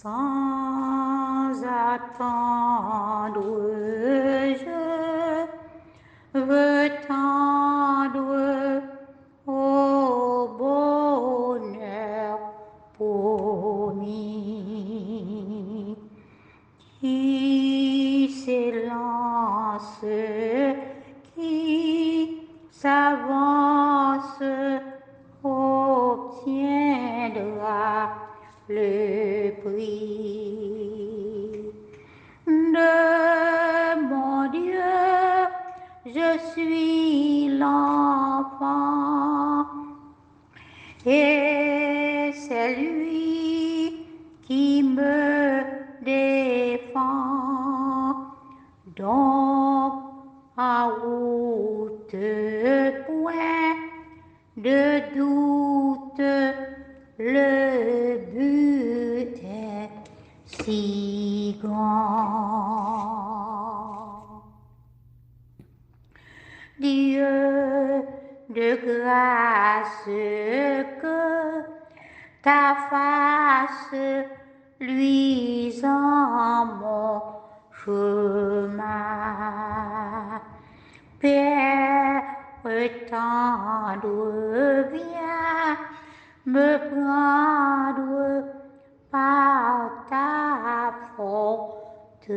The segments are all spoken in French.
Sans attendre, je veux tendre au bonheur promis qui s'élance, qui s'avance, obtiendra le prix de mon Dieu. Je suis l'enfant et c'est lui qui me défend. Donc en route, point de doute, le but est si grand. Dieu de grâce, que ta face luise en mon chemin. Père tendre, viens me prendre par ta forte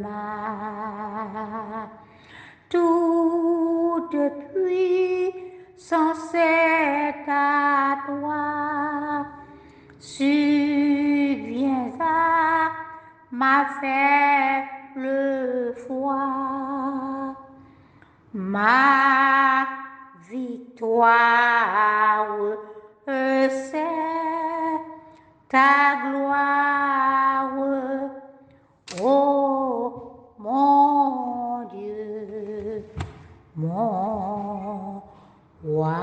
main. Toute puissance est à toi, subviens à ma faible foi. Ma victoire, c'est ta gloire, ô mon Dieu, mon roi.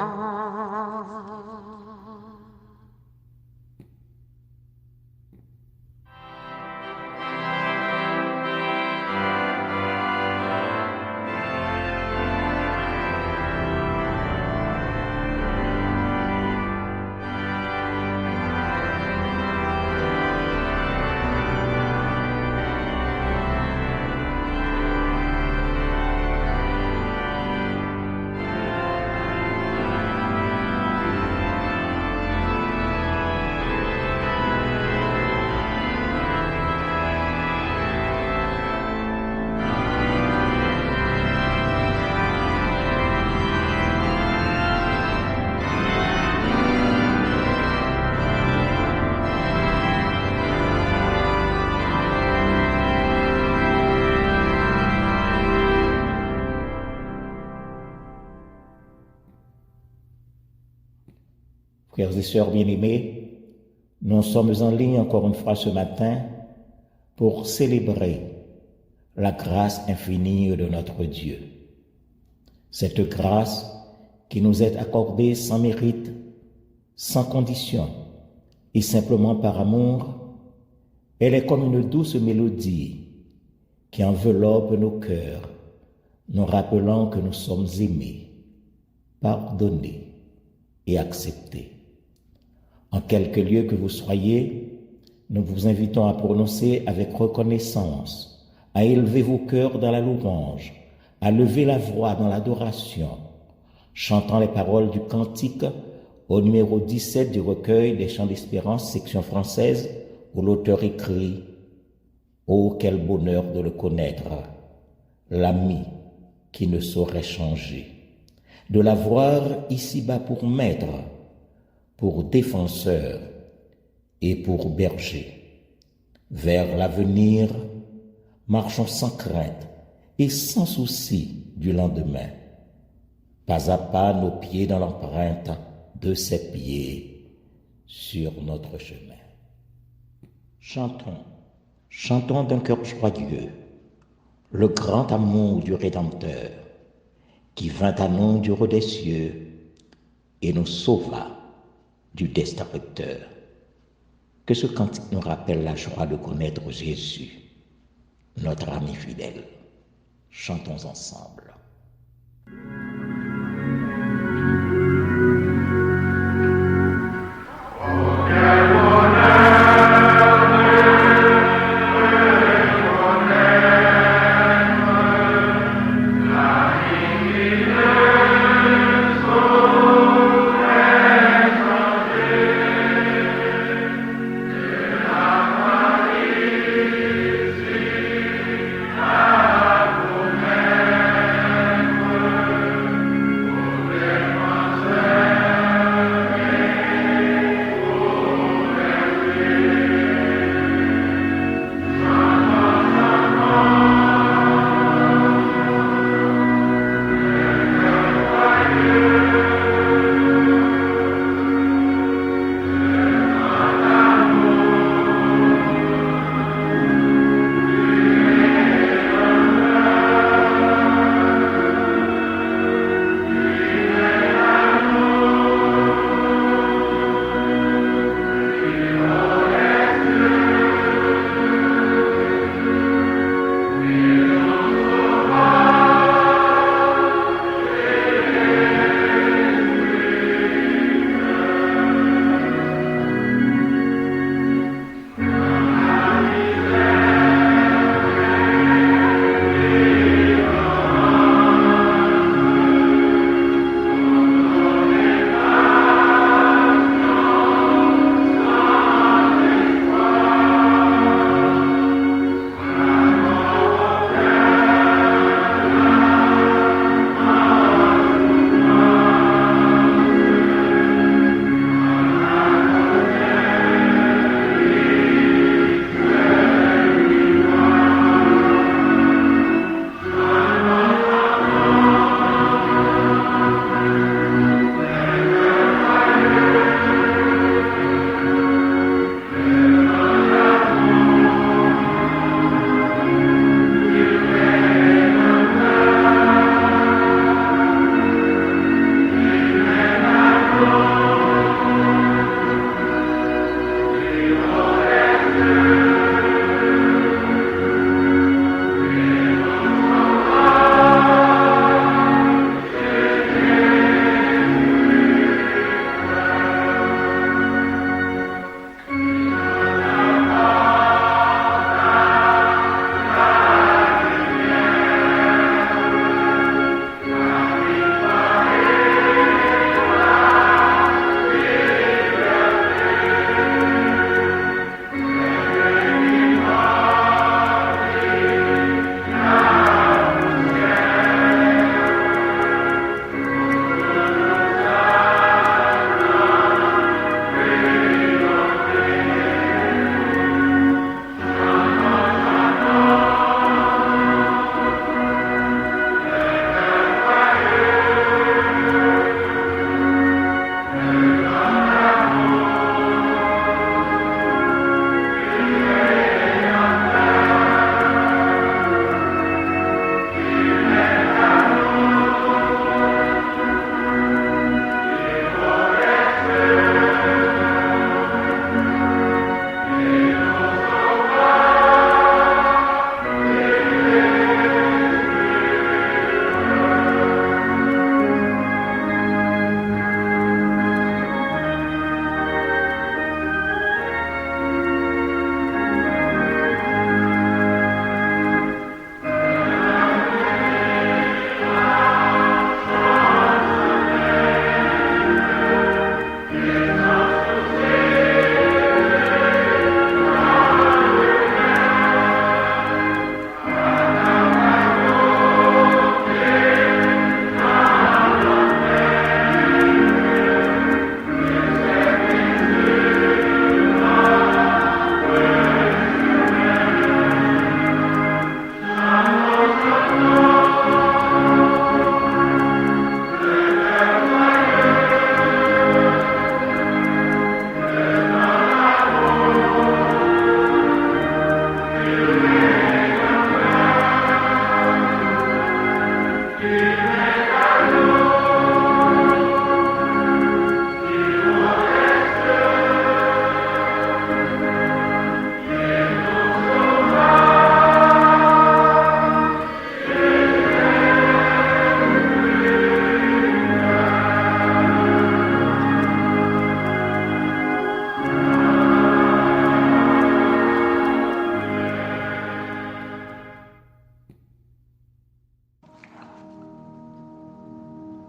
Frères et sœurs bien-aimés, nous sommes en ligne encore une fois ce matin pour célébrer la grâce infinie de notre Dieu. Cette grâce qui nous est accordée sans mérite, sans condition et simplement par amour, elle est comme une douce mélodie qui enveloppe nos cœurs, nous rappelant que nous sommes aimés, pardonnés et acceptés. En quelque lieu que vous soyez, nous vous invitons à prononcer avec reconnaissance, à élever vos cœurs dans la louange, à lever la voix dans l'adoration, chantant les paroles du cantique au numéro 17 du recueil des chants d'espérance, section française, où l'auteur écrit « Oh, quel bonheur de le connaître, l'ami qui ne saurait changer, de l'avoir ici-bas pour maître, pour défenseur et pour berger. Vers l'avenir, marchons sans crainte et sans souci du lendemain. Pas à pas nos pieds dans l'empreinte de ses pieds sur notre chemin. » Chantons d'un cœur joyeux le grand amour du Rédempteur qui vint à nous du haut des cieux et nous sauva du destructeur. Que ce cantique nous rappelle la joie de connaître Jésus, notre ami fidèle. Chantons ensemble. Quel bonheur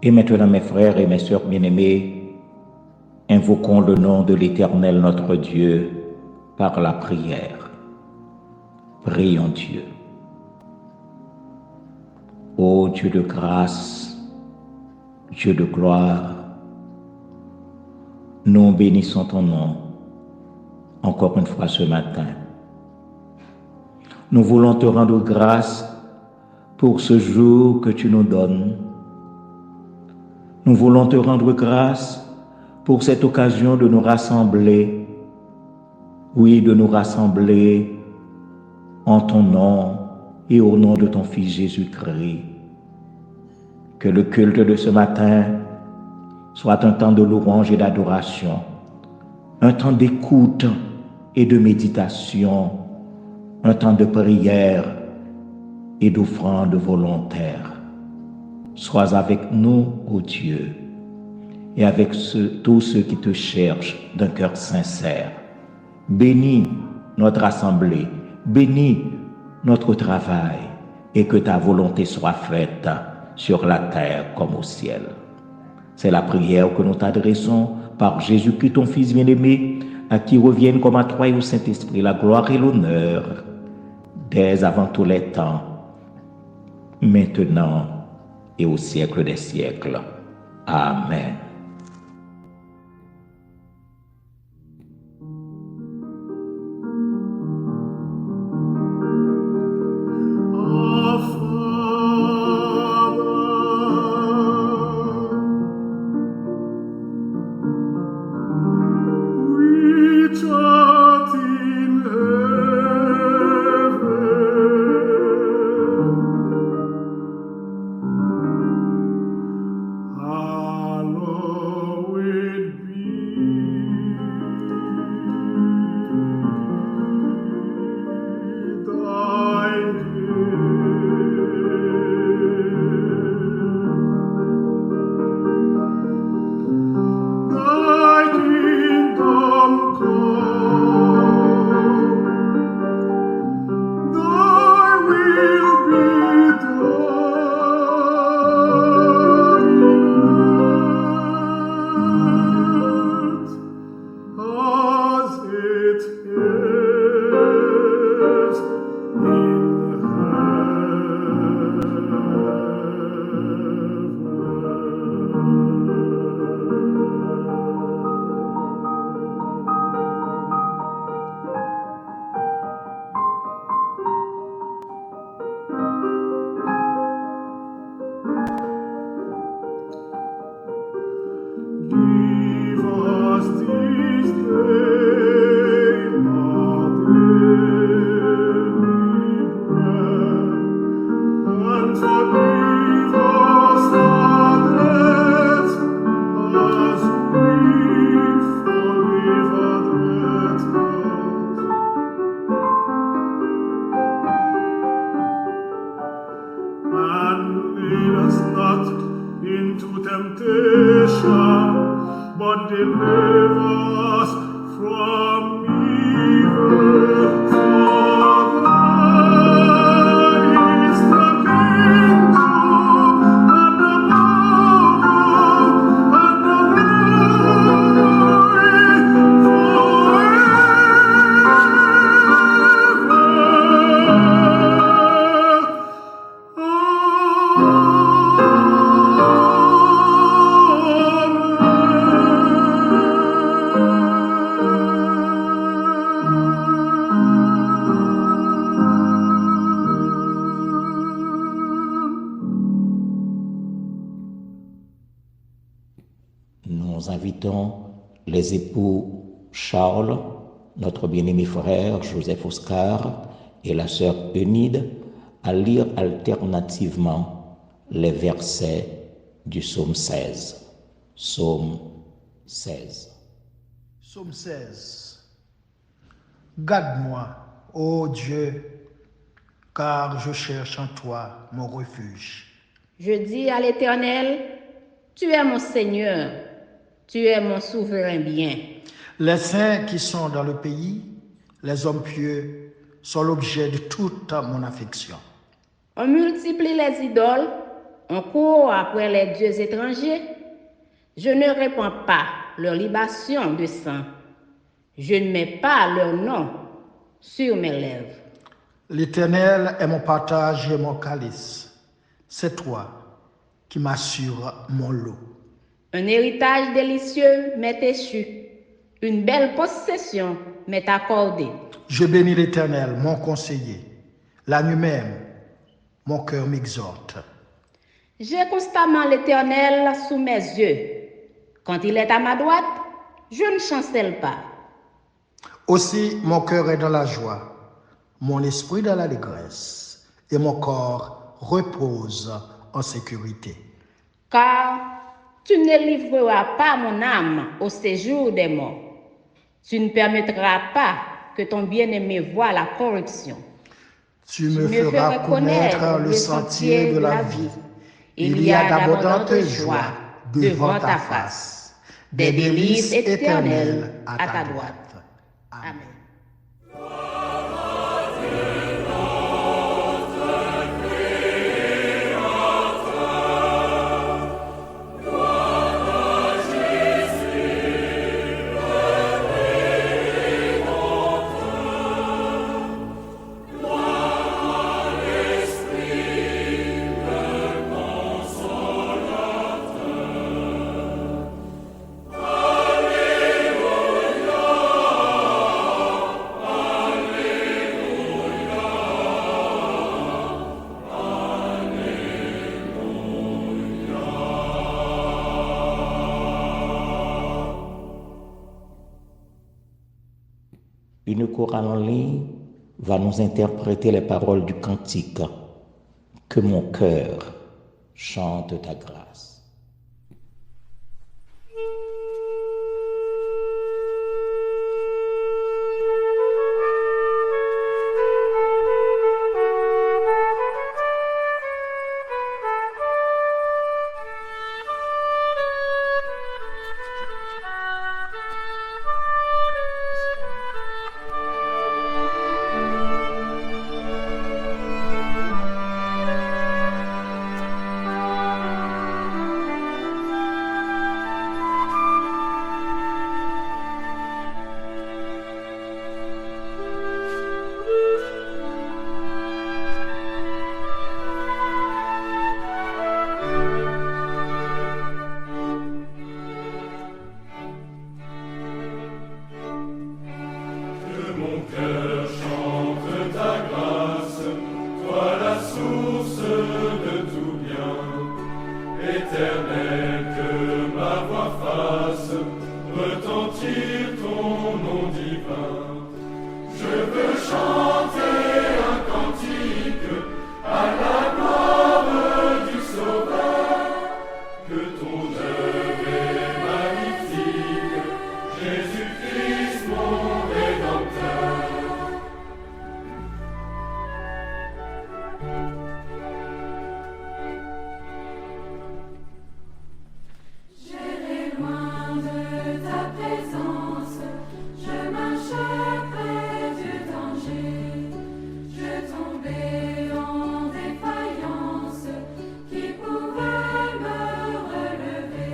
Et maintenant, mes frères et mes sœurs bien-aimés, invoquons le nom de l'Éternel notre Dieu par la prière. Prions Dieu. Ô Dieu de grâce, Dieu de gloire, nous bénissons ton nom encore une fois ce matin. Nous voulons te rendre grâce pour ce jour que tu nous donnes. Nous voulons te rendre grâce pour cette occasion de nous rassembler, oui, de nous rassembler en ton nom et au nom de ton Fils Jésus-Christ. Que le culte de ce matin soit un temps de louange et d'adoration, un temps d'écoute et de méditation, un temps de prière et d'offrande volontaire. Sois avec nous, ô Dieu, et avec tous ceux qui te cherchent d'un cœur sincère. Bénis notre assemblée, bénis notre travail, et que ta volonté soit faite sur la terre comme au ciel. C'est la prière que nous t'adressons par Jésus-Christ, ton Fils bien-aimé, à qui reviennent comme à toi et au Saint-Esprit la gloire et l'honneur, dès avant tous les temps, maintenant et au siècle des siècles. Amen. Nous invitons les époux Charles, notre bien-aimé frère Joseph Oscar et la sœur Eunide à lire alternativement les versets du psaume 16. Psaume 16. Psaume 16. Garde-moi, ô Dieu, car je cherche en toi mon refuge. Je dis à l'Éternel, tu es mon Seigneur, tu es mon souverain bien. Les saints qui sont dans le pays, les hommes pieux, sont l'objet de toute mon affection. On multiplie les idoles, On court après les dieux étrangers. Je ne répands pas leur libation de sang. Je ne mets pas leur nom sur mes lèvres. L'Éternel est mon partage et mon calice. C'est toi qui m'assures mon lot. Un héritage délicieux m'est échu. Une belle possession m'est accordée. Je bénis l'Éternel, mon conseiller. La nuit même, mon cœur m'exhorte. J'ai constamment l'Éternel sous mes yeux. Quand il est à ma droite, je ne chancelle pas. Aussi, mon cœur est dans la joie, mon esprit dans l'allégresse, et mon corps repose en sécurité. Car tu ne livreras pas mon âme au séjour des morts. Tu ne permettras pas que ton bien-aimé voie la corruption. Tu me feras connaître le sentier de la vie. Il y a d'abondantes joies devant ta face, des délices éternelles à ta droite. Amen. Une chorale en ligne va nous interpréter les paroles du cantique. Que mon cœur chante ta grâce. Mon cœur chante ta grâce, toi la source de tout bien. Éternel, que ma voix fasse retentir ton nom divin. Je veux chanter un cantique à la gloire du Sauveur, que ton œuvre est magnifique, Jésus-Christ mon Rédempteur. J'irai loin de ta présence, je marche près du danger, je tombais en défaillance, qui pouvait me relever?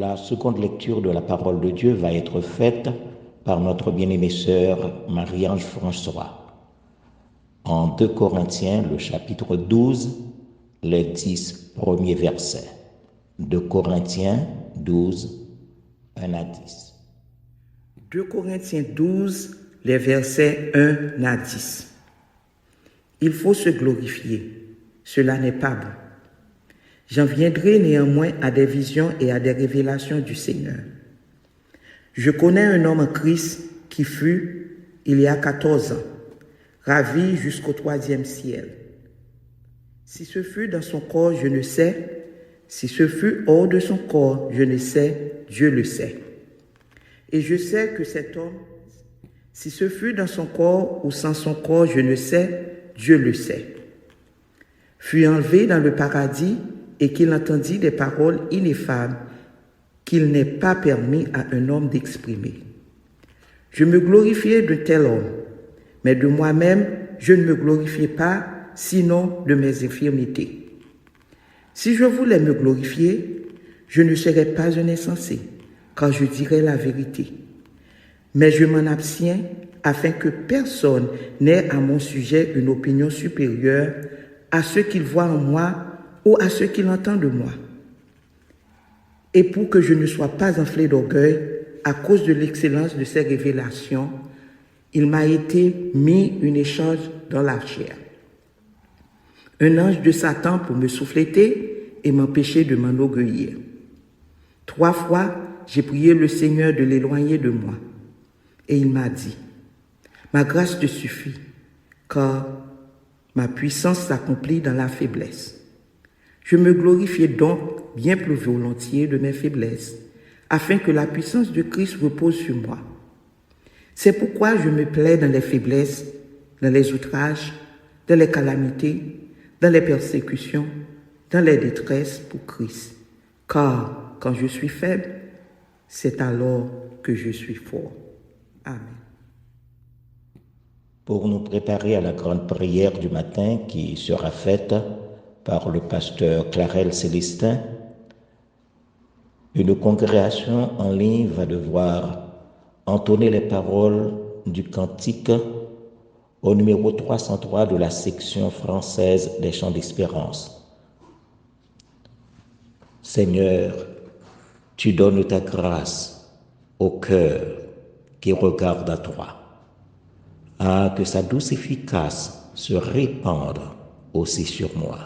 La seconde lecture de la parole de Dieu va être faite par notre bien-aimée sœur Marie-Ange François. En 2 Corinthiens, le chapitre 12, les 10 premiers versets. 2 Corinthiens 12, 1 à 10. 2 Corinthiens 12, les versets 1 à 10. Il faut se glorifier, cela n'est pas bon. J'en viendrai néanmoins à des visions et à des révélations du Seigneur. Je connais un homme en Christ qui fut, il y a 14 ans, ravi jusqu'au 3e ciel. Si ce fut dans son corps, je ne sais. Si ce fut hors de son corps, je ne sais. Dieu le sait. Et je sais que cet homme, si ce fut dans son corps ou sans son corps, je ne sais. Dieu le sait. Fut enlevé dans le paradis et qu'il entendit des paroles ineffables qu'il n'est pas permis à un homme d'exprimer. Je me glorifiais de tel homme, mais de moi-même, je ne me glorifiais pas, sinon de mes infirmités. Si je voulais me glorifier, je ne serais pas un insensé, car je dirais la vérité. Mais je m'en abstiens afin que personne n'ait à mon sujet une opinion supérieure à ce qu'il voit en moi ou à ce qu'il entend de moi. Et pour que je ne sois pas enflé d'orgueil à cause de l'excellence de ces révélations, il m'a été mis une écharpe dans la chair. Un ange de Satan pour me souffleter et m'empêcher de m'enorgueillir. 3 fois, j'ai prié le Seigneur de l'éloigner de moi. Et il m'a dit, « Ma grâce te suffit, car ma puissance s'accomplit dans la faiblesse. » Je me glorifiais donc bien plus volontiers de mes faiblesses, afin que la puissance de Christ repose sur moi. C'est pourquoi je me plais dans les faiblesses, dans les outrages, dans les calamités, dans les persécutions, dans les détresses pour Christ. Car quand je suis faible, c'est alors que je suis fort. Amen. Pour nous préparer à la grande prière du matin qui sera faite par le pasteur Clarel Célestin, une congrégation en ligne va devoir entonner les paroles du cantique au numéro 303 de la section française des chants d'espérance. Seigneur, tu donnes ta grâce au cœur qui regarde à toi, que sa douce efficace se répande aussi sur moi.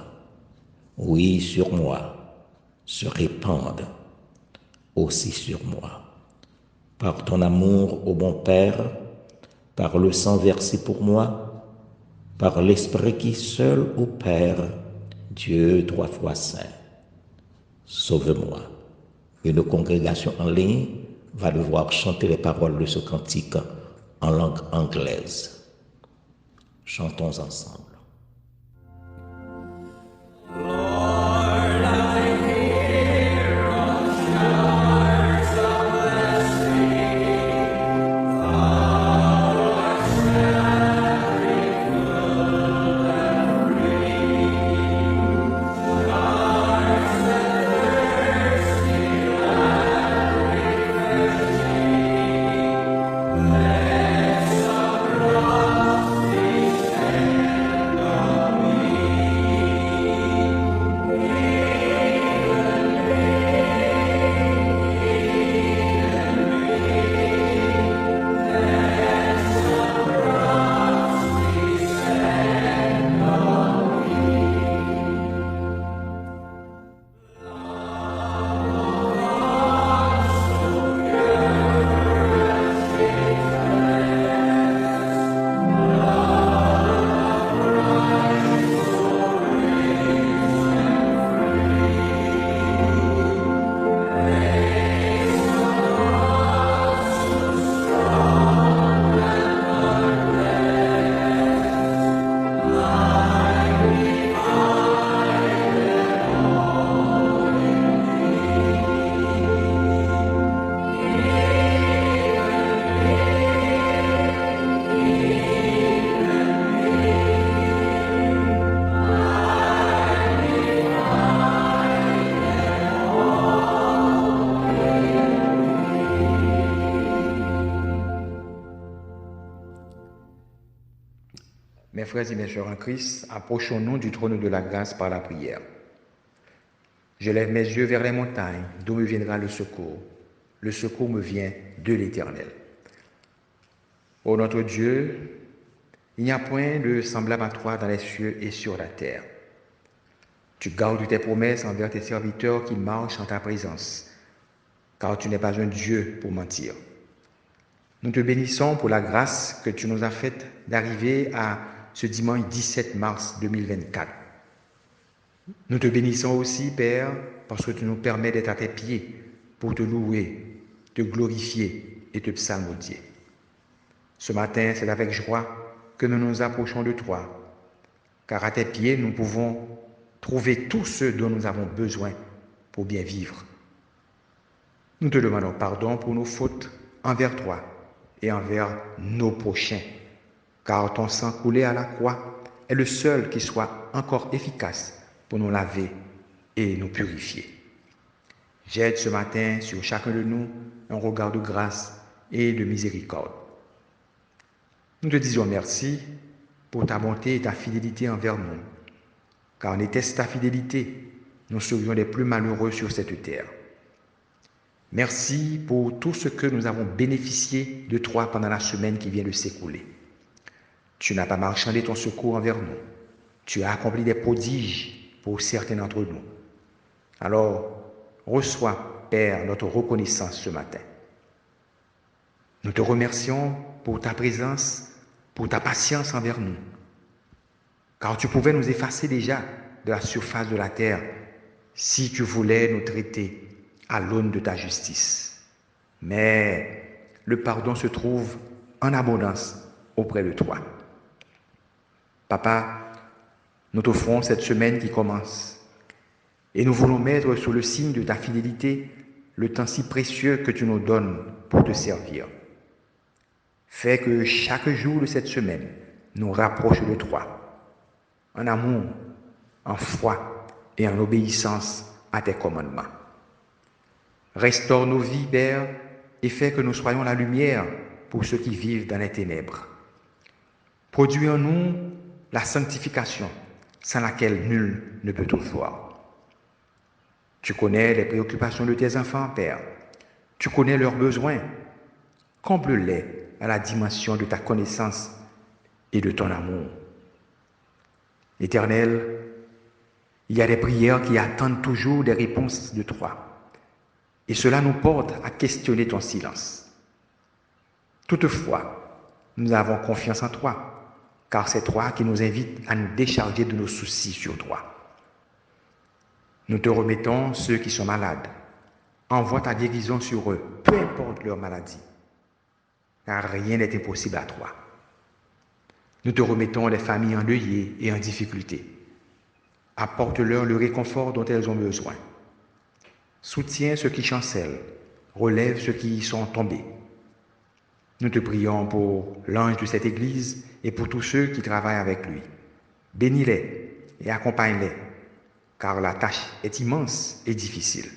Oui, sur moi, se répande aussi sur moi. Par ton amour, ô bon Père, par le sang versé pour moi, par l'Esprit qui seul opère, Dieu 3 fois saint. Sauve-moi. Une congrégation en ligne va devoir chanter les paroles de ce cantique en langue anglaise. Chantons ensemble. Mes frères et mes sœurs en Christ, approchons-nous du trône de la grâce par la prière. Je lève mes yeux vers les montagnes, d'où me viendra le secours. Le secours me vient de l'Éternel. Ô notre Dieu, il n'y a point de semblable à toi dans les cieux et sur la terre. Tu gardes tes promesses envers tes serviteurs qui marchent en ta présence, car tu n'es pas un Dieu pour mentir. Nous te bénissons pour la grâce que tu nous as faite d'arriver à ce dimanche 17 mars 2024. Nous te bénissons aussi, Père, parce que tu nous permets d'être à tes pieds pour te louer, te glorifier et te psalmodier. Ce matin, c'est avec joie que nous nous approchons de toi, car à tes pieds, nous pouvons trouver tout ce dont nous avons besoin pour bien vivre. Nous te demandons pardon pour nos fautes envers toi et envers nos prochains, car ton sang coulé à la croix est le seul qui soit encore efficace pour nous laver et nous purifier. Jette ce matin sur chacun de nous un regard de grâce et de miséricorde. Nous te disons merci pour ta bonté et ta fidélité envers nous, car n'était-ce ta fidélité, nous serions les plus malheureux sur cette terre. Merci pour tout ce que nous avons bénéficié de toi pendant la semaine qui vient de s'écouler. Tu n'as pas marchandé ton secours envers nous. Tu as accompli des prodiges pour certains d'entre nous. Alors, reçois, Père, notre reconnaissance ce matin. Nous te remercions pour ta présence, pour ta patience envers nous, car tu pouvais nous effacer déjà de la surface de la terre si tu voulais nous traiter à l'aune de ta justice. Mais le pardon se trouve en abondance auprès de toi. Papa, nous t'offrons cette semaine qui commence et nous voulons mettre sous le signe de ta fidélité le temps si précieux que tu nous donnes pour te servir. Fais que chaque jour de cette semaine nous rapproche de toi, en amour, en foi et en obéissance à tes commandements. Restaure nos vies, Père, et fais que nous soyons la lumière pour ceux qui vivent dans les ténèbres. Produis en nous la sanctification, sans laquelle nul ne peut tout voir. Tu connais les préoccupations de tes enfants, Père. Tu connais leurs besoins. Comble-les à la dimension de ta connaissance et de ton amour. Éternel, il y a des prières qui attendent toujours des réponses de toi. Et cela nous porte à questionner ton silence. Toutefois, nous avons confiance en toi, car c'est toi qui nous invites à nous décharger de nos soucis sur toi. Nous te remettons ceux qui sont malades. Envoie ta guérison sur eux, peu importe leur maladie, car rien n'est impossible à toi. Nous te remettons les familles endeuillées et en difficulté. Apporte-leur le réconfort dont elles ont besoin. Soutiens ceux qui chancellent, relève ceux qui y sont tombés. Nous te prions pour l'ange de cette Église et pour tous ceux qui travaillent avec lui. Bénis-les et accompagne-les, car la tâche est immense et difficile.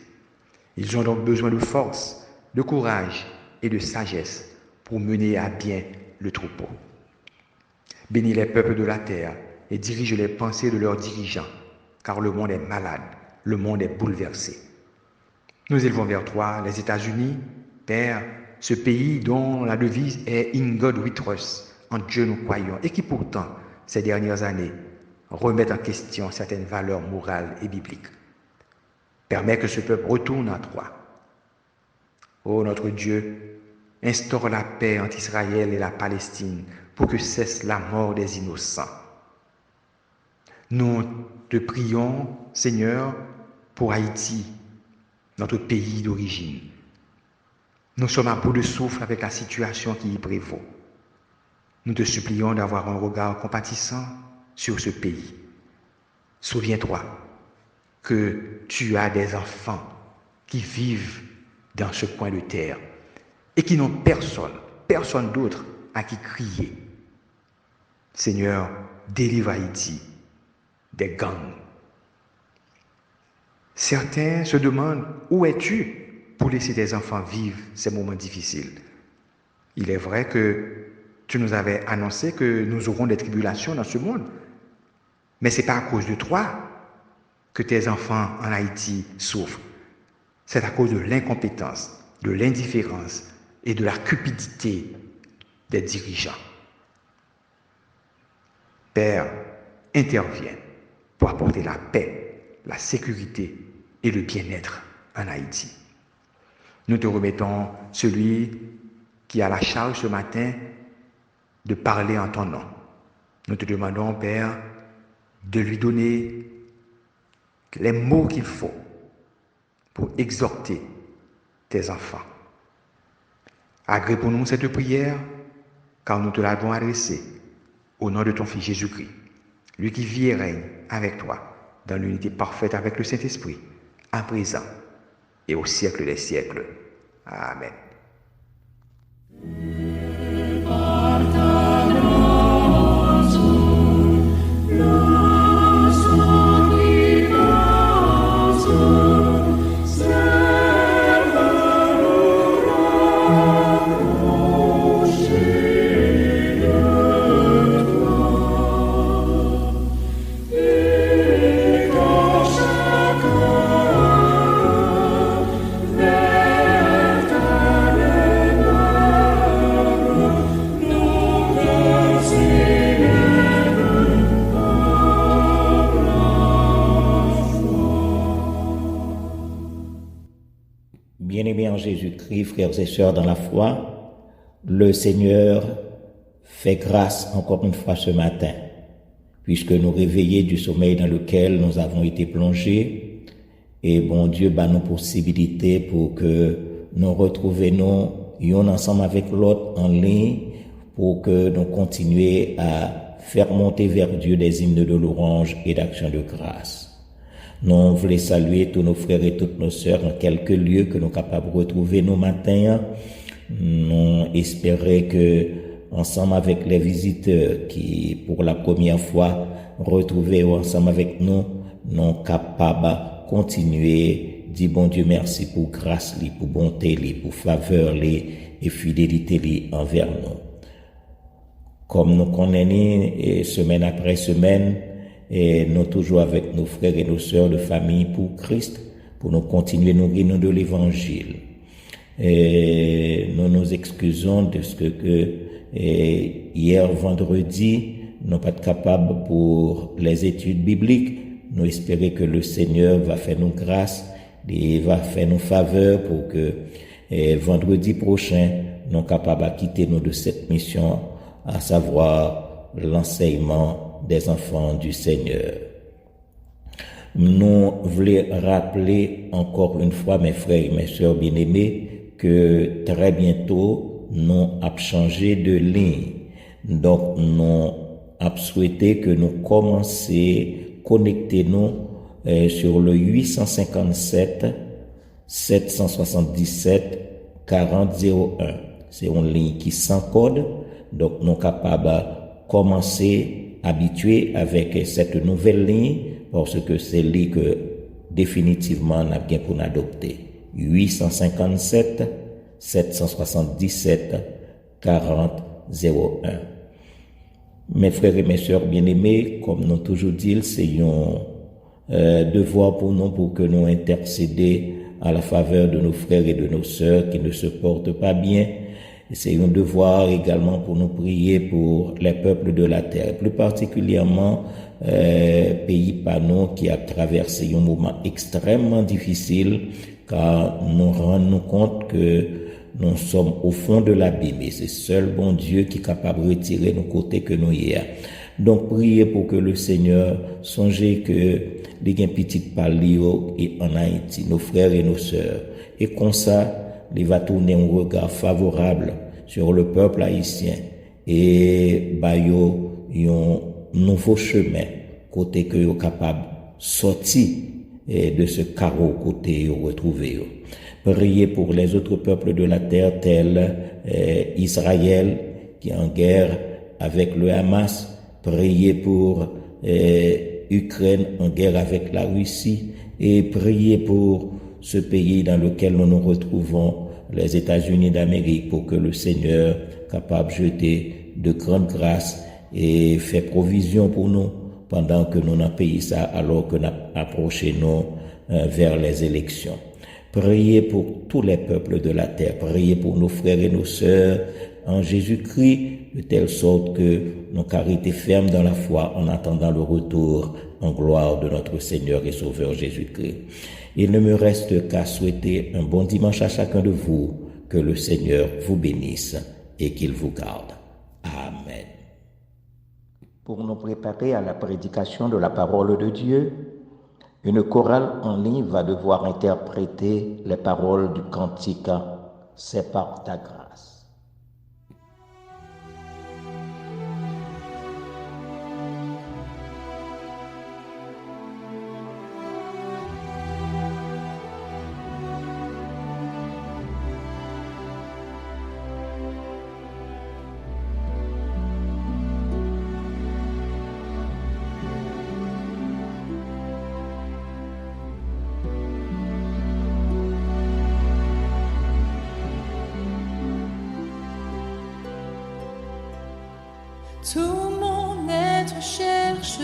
Ils ont donc besoin de force, de courage et de sagesse pour mener à bien le troupeau. Bénis les peuples de la terre et dirige les pensées de leurs dirigeants, car le monde est malade, le monde est bouleversé. Nous élevons vers toi les États-Unis, Père, ce pays dont la devise est « In God we trust », en Dieu nous croyons, et qui pourtant, ces dernières années, remet en question certaines valeurs morales et bibliques. Permets que ce peuple retourne à toi. Ô notre Dieu, instaure la paix entre Israël et la Palestine pour que cesse la mort des innocents. Nous te prions, Seigneur, pour Haïti, notre pays d'origine. Nous sommes à bout de souffle avec la situation qui y prévaut. Nous te supplions d'avoir un regard compatissant sur ce pays. Souviens-toi que tu as des enfants qui vivent dans ce coin de terre et qui n'ont personne d'autre à qui crier. Seigneur, délivre Haïti des gangs. Certains se demandent où es-tu pour laisser tes enfants vivre ces moments difficiles. Il est vrai que Tu nous avais annoncé que nous aurons des tribulations dans ce monde. Mais ce n'est pas à cause de toi que tes enfants en Haïti souffrent. C'est à cause de l'incompétence, de l'indifférence et de la cupidité des dirigeants. Père, interviens pour apporter la paix, la sécurité et le bien-être en Haïti. Nous te remettons celui qui a la charge ce matin de parler en ton nom. Nous te demandons, Père, de lui donner les mots qu'il faut pour exhorter tes enfants. Agrée pour nous cette prière, car nous te l'avons adressée au nom de ton Fils Jésus-Christ, lui qui vit et règne avec toi dans l'unité parfaite avec le Saint-Esprit, à présent et au siècle des siècles. Amen. Bien-aimés en Jésus-Christ, frères et sœurs dans la foi, le Seigneur fait grâce encore une fois ce matin, puisque nous réveillés du sommeil dans lequel nous avons été plongés, et bon Dieu bat nos possibilités pour que nous retrouvions nous ensemble avec l'autre en ligne, pour que nous continuions à faire monter vers Dieu des hymnes de louange et d'action de grâce. Nous voulons saluer tous nos frères et toutes nos sœurs en quelques lieux que nous sommes capables de retrouver nos matins. Nous espérons que, ensemble avec les visiteurs qui, pour la première fois, retrouvés ensemble avec nous, nous sommes capables de continuer, dire bon Dieu merci pour grâce, pour bonté, pour faveur et fidélité envers nous. Comme nous connaissons semaine après semaine, et nous toujours avec nos frères et nos sœurs de famille pour Christ, pour nous continuer à nourrir de l'évangile. Et nous nous excusons de ce que hier vendredi, nous n'sommes pas capables pour les études bibliques. Nous espérons que le Seigneur va faire nous grâce et va faire nous faveur pour que vendredi prochain, nous sommes capables de quitter nous de cette mission, à savoir l'enseignement des enfants du Seigneur. Nous voulons rappeler encore une fois, mes frères et mes sœurs bien-aimés, que très bientôt, nous avons changé de ligne. Donc, nous avons souhaité que nous commencions à connecter nous sur le 857 777 4001. C'est une ligne qui s'encode. Donc, nous sommes capables de commencer habitué avec cette nouvelle ligne parce que c'est lui que définitivement on a bien pour adopter. 857 777 40 01. Mes frères et mes sœurs bien-aimés, comme nous toujours dit, c'est un devoir pour nous pour que nous intercéder à la faveur de nos frères et de nos sœurs qui ne se portent pas bien. C'est un devoir également pour nous prier pour les peuples de la terre, plus particulièrement pays panou qui a traversé un moment extrêmement difficile, car nous rendons compte que nous sommes au fond de l'abîme et c'est seul bon Dieu qui est capable de retirer nos côtés que nous y a. Donc priez pour que le Seigneur songe que les gens petits palio et en Haïti, nos frères et nos sœurs, et comme ça, il va tourner un regard favorable sur le peuple haïtien et bayo un nouveau chemin côté que yo capable sortir de ce carreau côté yo retrouvé. Priez pour les autres peuples de la terre tels Israël qui est en guerre avec le Hamas. Priez pour Ukraine en guerre avec la Russie et priez pour ce pays dans lequel nous nous retrouvons, les États-Unis d'Amérique, pour que le Seigneur capable de jeter de grande grâce et fait provision pour nous pendant que nous n'avons payé ça alors que nous approchons vers les élections. Priez pour tous les peuples de la terre. Priez pour nos frères et nos sœurs en Jésus-Christ, de telle sorte que nos carités fermes dans la foi en attendant le retour en gloire de notre Seigneur et Sauveur Jésus-Christ. Il ne me reste qu'à souhaiter un bon dimanche à chacun de vous, que le Seigneur vous bénisse et qu'il vous garde. Amen. Pour nous préparer à la prédication de la parole de Dieu, une chorale en ligne va devoir interpréter les paroles du cantique « C'est par ta grâce ». Tout mon être cherche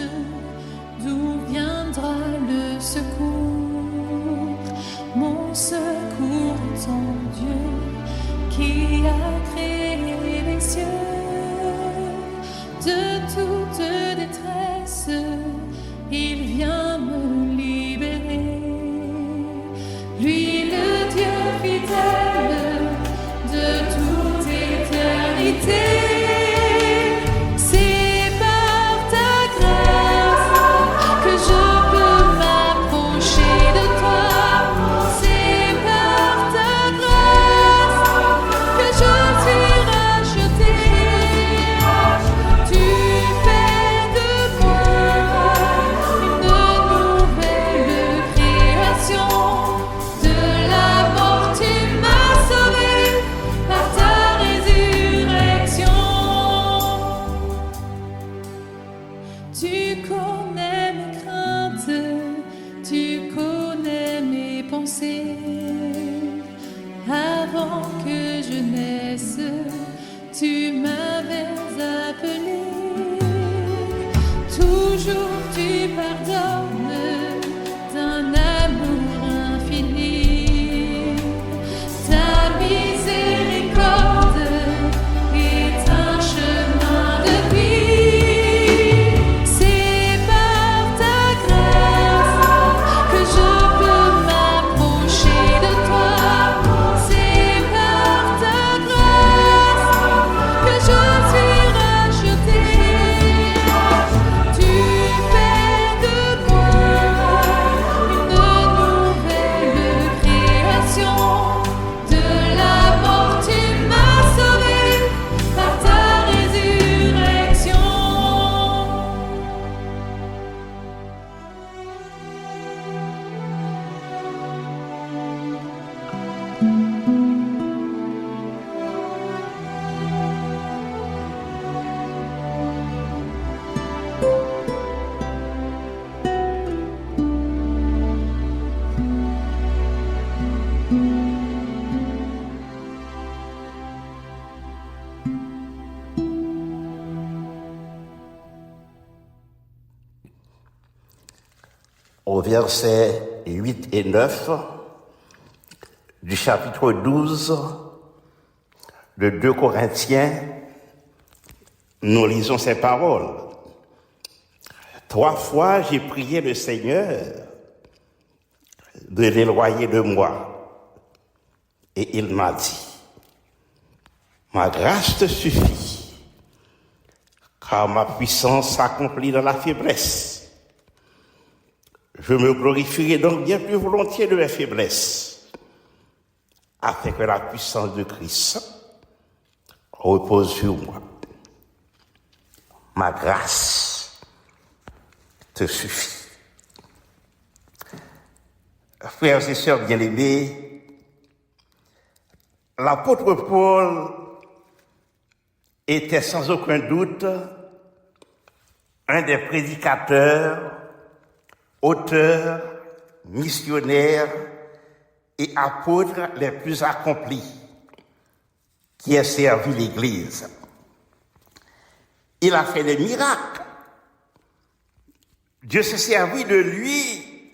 d'où viendra le secours. Mon secours est en Dieu qui a créé les cieux. De toute détresse, il vient me libérer. Lui, le Dieu fidèle de toute éternité. Tu connais mes craintes, tu connais mes pensées. Avant que je naisse, tu m'avais appelé. Toujours tu pardonnes d'un amour infini. Ta miséricorde est un chemin de vie. C'est par ta grâce que je peux m'approcher de toi. C'est par ta grâce que je suis racheté. Tu fais de moi une nouvelle création. De la mort tu m'as sauvé par ta résurrection. Au verset 8 et 9 du chapitre 12 de 2 Corinthiens, nous lisons ces paroles. 3 fois j'ai prié le Seigneur de l'éloigner de moi. Et il m'a dit, ma grâce te suffit, car ma puissance s'accomplit dans la faiblesse. Je me glorifierai donc bien plus volontiers de mes faiblesses, afin que la puissance de Christ repose sur moi. Ma grâce te suffit. Frères et sœurs bien-aimés, l'apôtre Paul était sans aucun doute un des prédicateurs, auteurs, missionnaires et apôtres les plus accomplis qui ait servi l'Église. il a fait des miracles. Dieu s'est servi de lui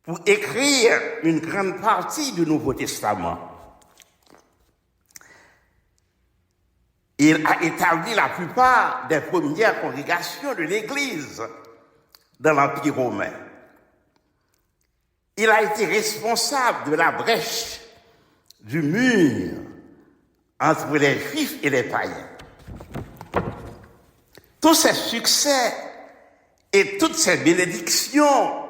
pour écrire une grande partie du Nouveau Testament. Il a établi la plupart des premières congrégations de l'Église dans l'Empire romain. Il a été responsable de la brèche du mur entre les Juifs et les païens. Tous ces succès et toutes ces bénédictions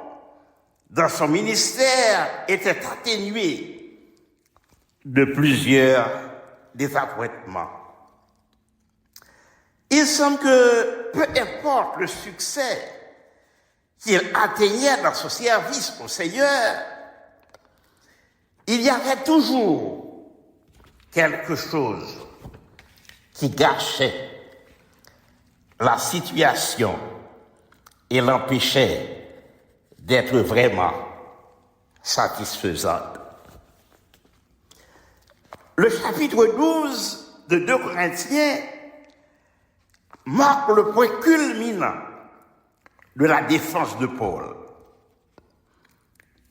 dans son ministère étaient atténuées de plusieurs désappointements. Il semble que peu importe le succès qu'il atteignait dans son service au Seigneur, il y avait toujours quelque chose qui gâchait la situation et l'empêchait d'être vraiment satisfaisante. Le chapitre 12 de 2 Corinthiens marque le point culminant de la défense de Paul.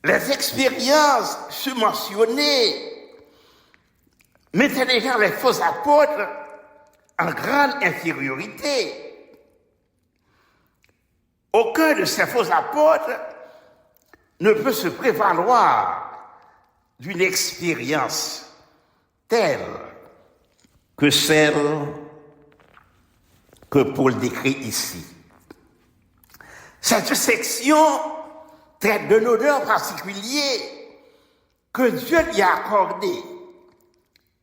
Les expériences submentionnées mettaient déjà les faux apôtres en grande infériorité. Aucun de ces faux apôtres ne peut se prévaloir d'une expérience telle que celle que Paul décrit ici. Cette section traite d'un honneur particulier que Dieu lui a accordé,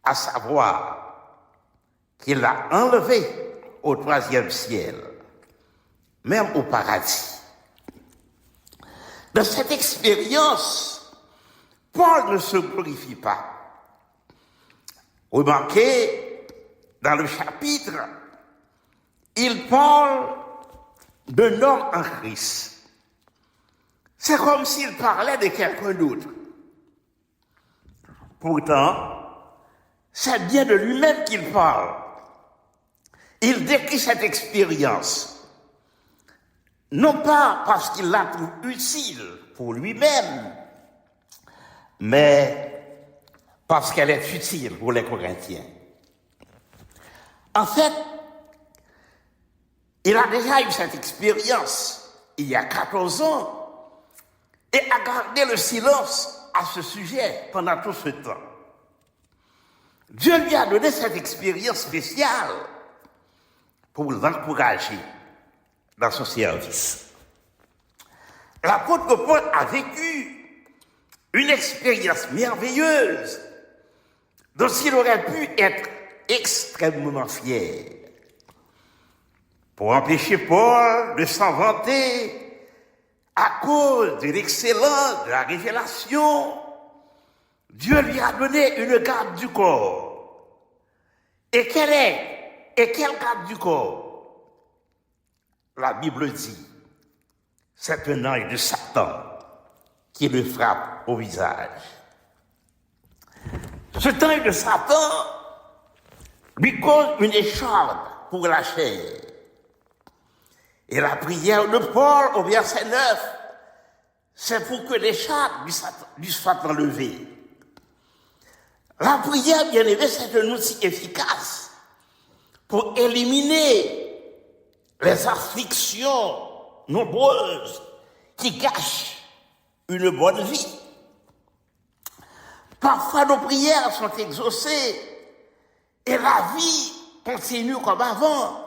à savoir qu'il l'a enlevé au 3e ciel, même au paradis. Dans cette expérience, Paul ne se glorifie pas. Remarquez, dans le chapitre, il parle d'un homme en Christ. C'est comme s'il parlait de quelqu'un d'autre. Pourtant, c'est bien de lui-même qu'il parle. Il décrit cette expérience, non pas parce qu'il la trouve utile pour lui-même, mais parce qu'elle est utile pour les Corinthiens. En fait, il a déjà eu cette expérience il y a 14 ans et a gardé le silence à ce sujet pendant tout ce temps. Dieu lui a donné cette expérience spéciale pour l'encourager dans son service. L'apôtre Paul a vécu une expérience merveilleuse dont il aurait pu être extrêmement fier. Pour empêcher Paul de s'en vanter à cause de l'excellence de la révélation, Dieu lui a donné une garde du corps. Et quelle garde du corps? La Bible dit, c'est un ange de Satan qui le frappe au visage. Cet ange de Satan lui cause une écharpe pour la chair. Et la prière de Paul au verset 9, c'est pour que l'écharpe lui soit enlevée. La prière, bien aimé, c'est un outil efficace pour éliminer les afflictions nombreuses qui gâchent une bonne vie. Parfois, nos prières sont exaucées et la vie continue comme avant.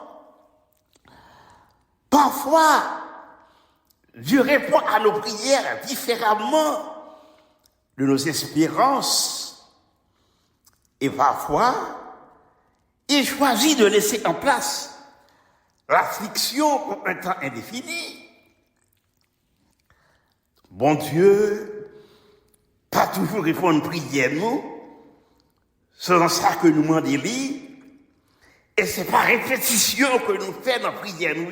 Parfois, Dieu répond à nos prières différemment de nos espérances. Et parfois, il choisit de laisser en place l'affliction pour un temps indéfini. Bon Dieu, pas toujours répondre prière nous, c'est ça que nous demandons lui, et c'est par répétition que nous faisons dans prière nous,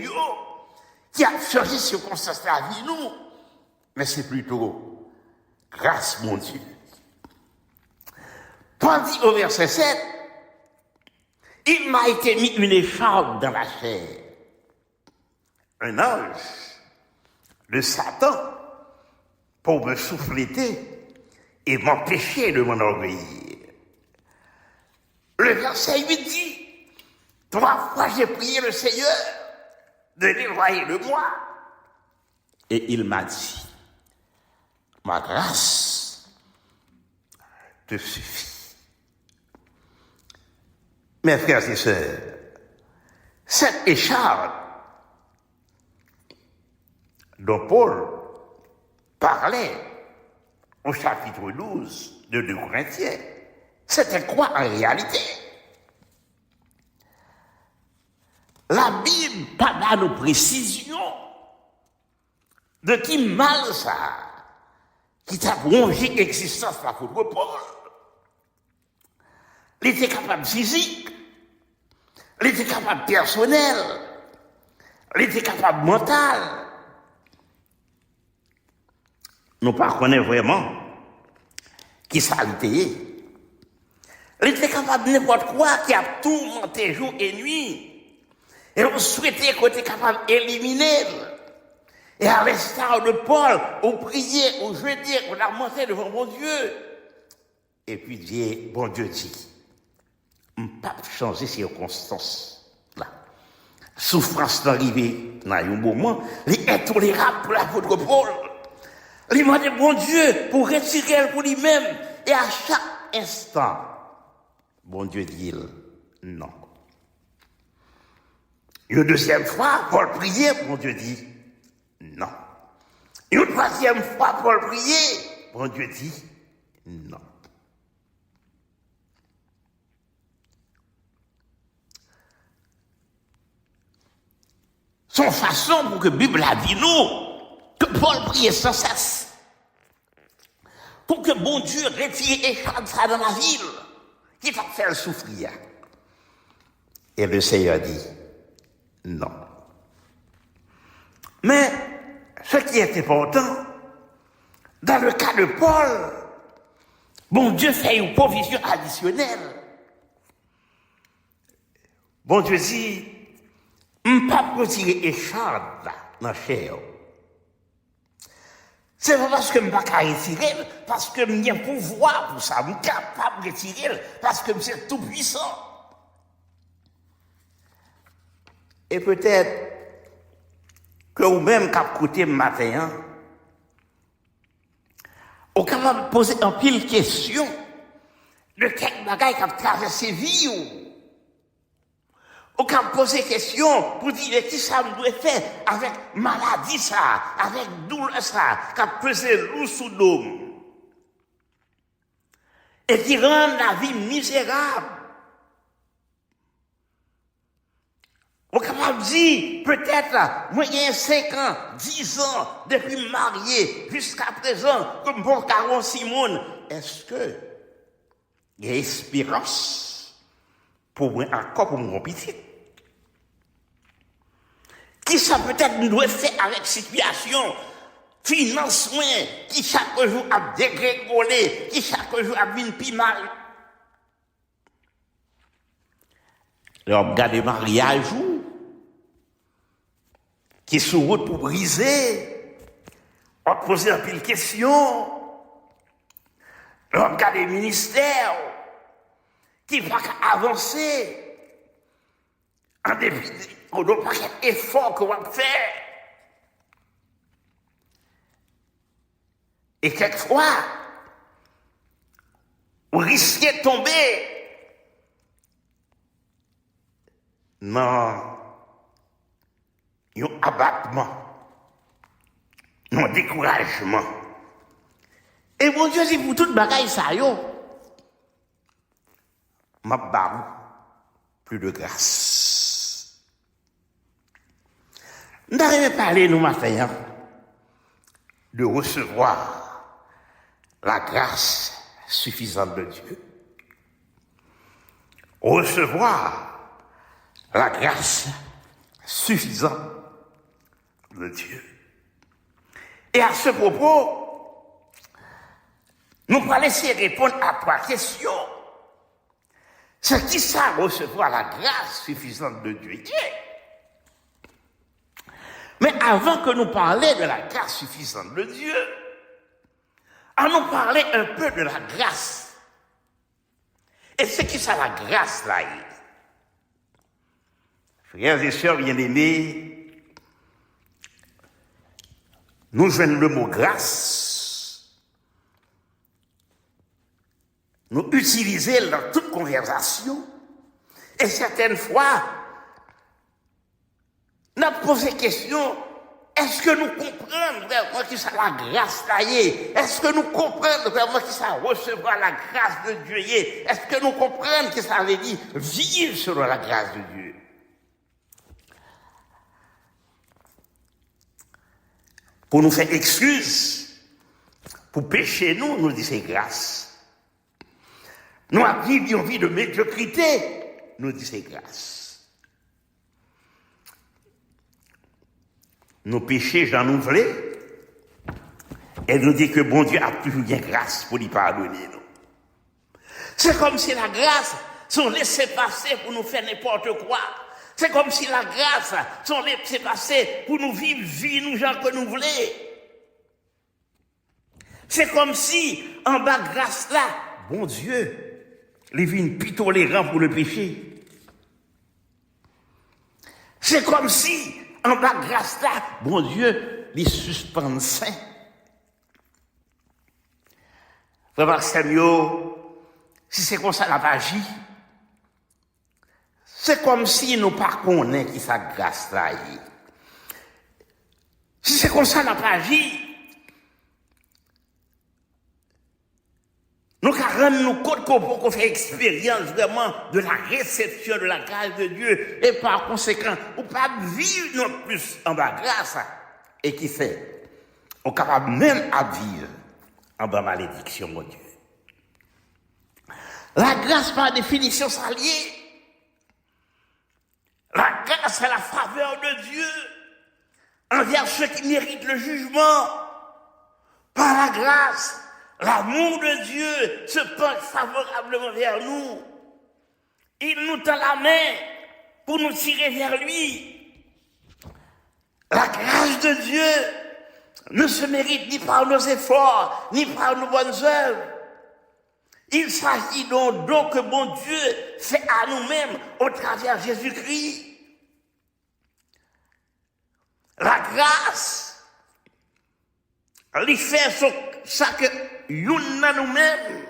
qui a changé circonstances de la vie nous, mais c'est plutôt grâce mon Dieu. Paul dit au verset 7, Il m'a été mis une écharpe dans la chair. Un ange de Satan pour me souffléter et m'empêcher de m'enorgueillir. Le verset 8 dit, 3 fois j'ai prié le Seigneur de l'éloigner de moi. Et il m'a dit, ma grâce te suffit. Mes frères et sœurs, cette écharpe dont Paul parlait au chapitre 12 de 2 Corinthiens, c'était quoi en réalité? La Bible pas dans nos précisions de qui mal ça, qui t'a rongé l'existence de l'apôtre Paul. Il était capable physique, il était capable personnel, il était capable mental. Nous ne connaissons pas vraiment qui ça était. Il était capable de n'importe quoi qui a tourmenté jour et nuit. Et on souhaitait qu'on était capable d'éliminer. Et à l'instar de Paul, on priait, on jeûnait, on a monté devant mon Dieu. Et puis Dieu, bon Dieu dit, on ne peut pas changer circonstances. Là. Souffrance d'arriver dans un moment, il est intolérable pour l'apôtre Paul. Il demande bon Dieu pour retirer pour lui-même. Et à chaque instant, bon Dieu dit non. Une deuxième fois, Paul priait, bon Dieu dit non. Une troisième fois, Paul priait, bon Dieu dit non. Son façon pour que la Bible a dit nous, que Paul priait sans cesse, pour que bon Dieu retire et chante ça dans la ville, qui va faire souffrir. Et le Seigneur dit non. Mais ce qui est important, dans le cas de Paul, bon Dieu fait une provision additionnelle. Bon Dieu dit, je ne peux pas retirer écharpe dans la chair. C'est pas parce que je ne peux pas retirer, parce que je n'ai pouvoir pour ça. Je suis capable de retirer, parce que je suis tout puissant. Et peut-être que vous-même, qui avez écouté le matin, vous êtes capable de poser un pile de questions de quelques bagages qui ont traversé la vie. Vous êtes capable de poser des questions pour dire qui ça me doit faire avec maladie, ça, avec douleur, ça, qui a pesé lourd sous l'homme. Et qui rend la vie misérable. On est capable de dire, peut-être, moi, il y a 5 ans, 10 ans, depuis marié, jusqu'à présent, comme pour 46 monde, est-ce que il y a espérance pour moi encore pour mon petit? Qui ça peut-être nous doit faire avec situation, financement, qui chaque jour a dégringolé, qui chaque jour a vu plus mal? Alors, regardez mariage qui est sur route pour briser, on pose un peu de questions. Alors, regardez les ministères qui ne vont pas avancer en dépit de l'effort qu'on va faire. Et quelquefois, vous risquez de tomber dans un abattement, un découragement. Et mon Dieu, c'est pour toute bagaille ça, yo, m'a barou plus de grâce. Nous n'arrivons pas à parler, nous, matin, de recevoir la grâce suffisante de Dieu. Recevoir la grâce suffisante de Dieu. Et à ce propos, nous allons essayer de répondre à 3 questions. C'est qui ça recevoir la grâce suffisante de Dieu? Mais avant que nous parlions de la grâce suffisante de Dieu, allons parler un peu de la grâce. Et c'est qui ça la grâce là? Frères et sœurs bien-aimés, nous joignons le mot grâce. Nous utilisons dans toute conversation. Et certaines fois, nous posons la question, est-ce que nous comprenons vraiment qui ça la grâce là est? Est-ce que nous comprenons vraiment qui ça recevoir la grâce de Dieu est? Est-ce que nous comprenons que ça veut dire vivre selon la grâce de Dieu? Pour nous faire excuse, pour pécher nous dit c'est grâce. Nous avons une vie de médiocrité, nous dit c'est grâce. Nos péchés, j'en ouvrais, et nous dit que bon Dieu a toujours bien grâce pour lui pardonner nous. C'est comme si la grâce sont laissée passer pour nous faire n'importe quoi. C'est comme si la grâce sont laissée passer pour nous vivre vie nous gens que nous voulons. C'est comme si en bas de grâce là, bon Dieu, les vignes plus tolérants pour le péché. C'est comme si en bas de grâce là, bon Dieu, les suspend saints. Frère Samuel, si c'est comme ça la magie, c'est comme si nous ne connaissions pas qui sa grâce là. Si c'est comme ça la magie, nous rendons compte qu'on fait expérience vraiment de la réception de la grâce de Dieu et par conséquent, on ne peut pas vivre non plus en bas grâce. Et qui fait, on est capable même à vivre en bas malédiction, mon Dieu. La grâce par définition s'allie. La grâce est la faveur de Dieu envers ceux qui méritent le jugement. Par la grâce, l'amour de Dieu se penche favorablement vers nous. Il nous tend la main pour nous tirer vers lui. La grâce de Dieu ne se mérite ni par nos efforts, ni par nos bonnes œuvres. Il s'agit donc que bon Dieu fait à nous-mêmes au travers de Jésus-Christ. La grâce, il fait ça que nous-mêmes,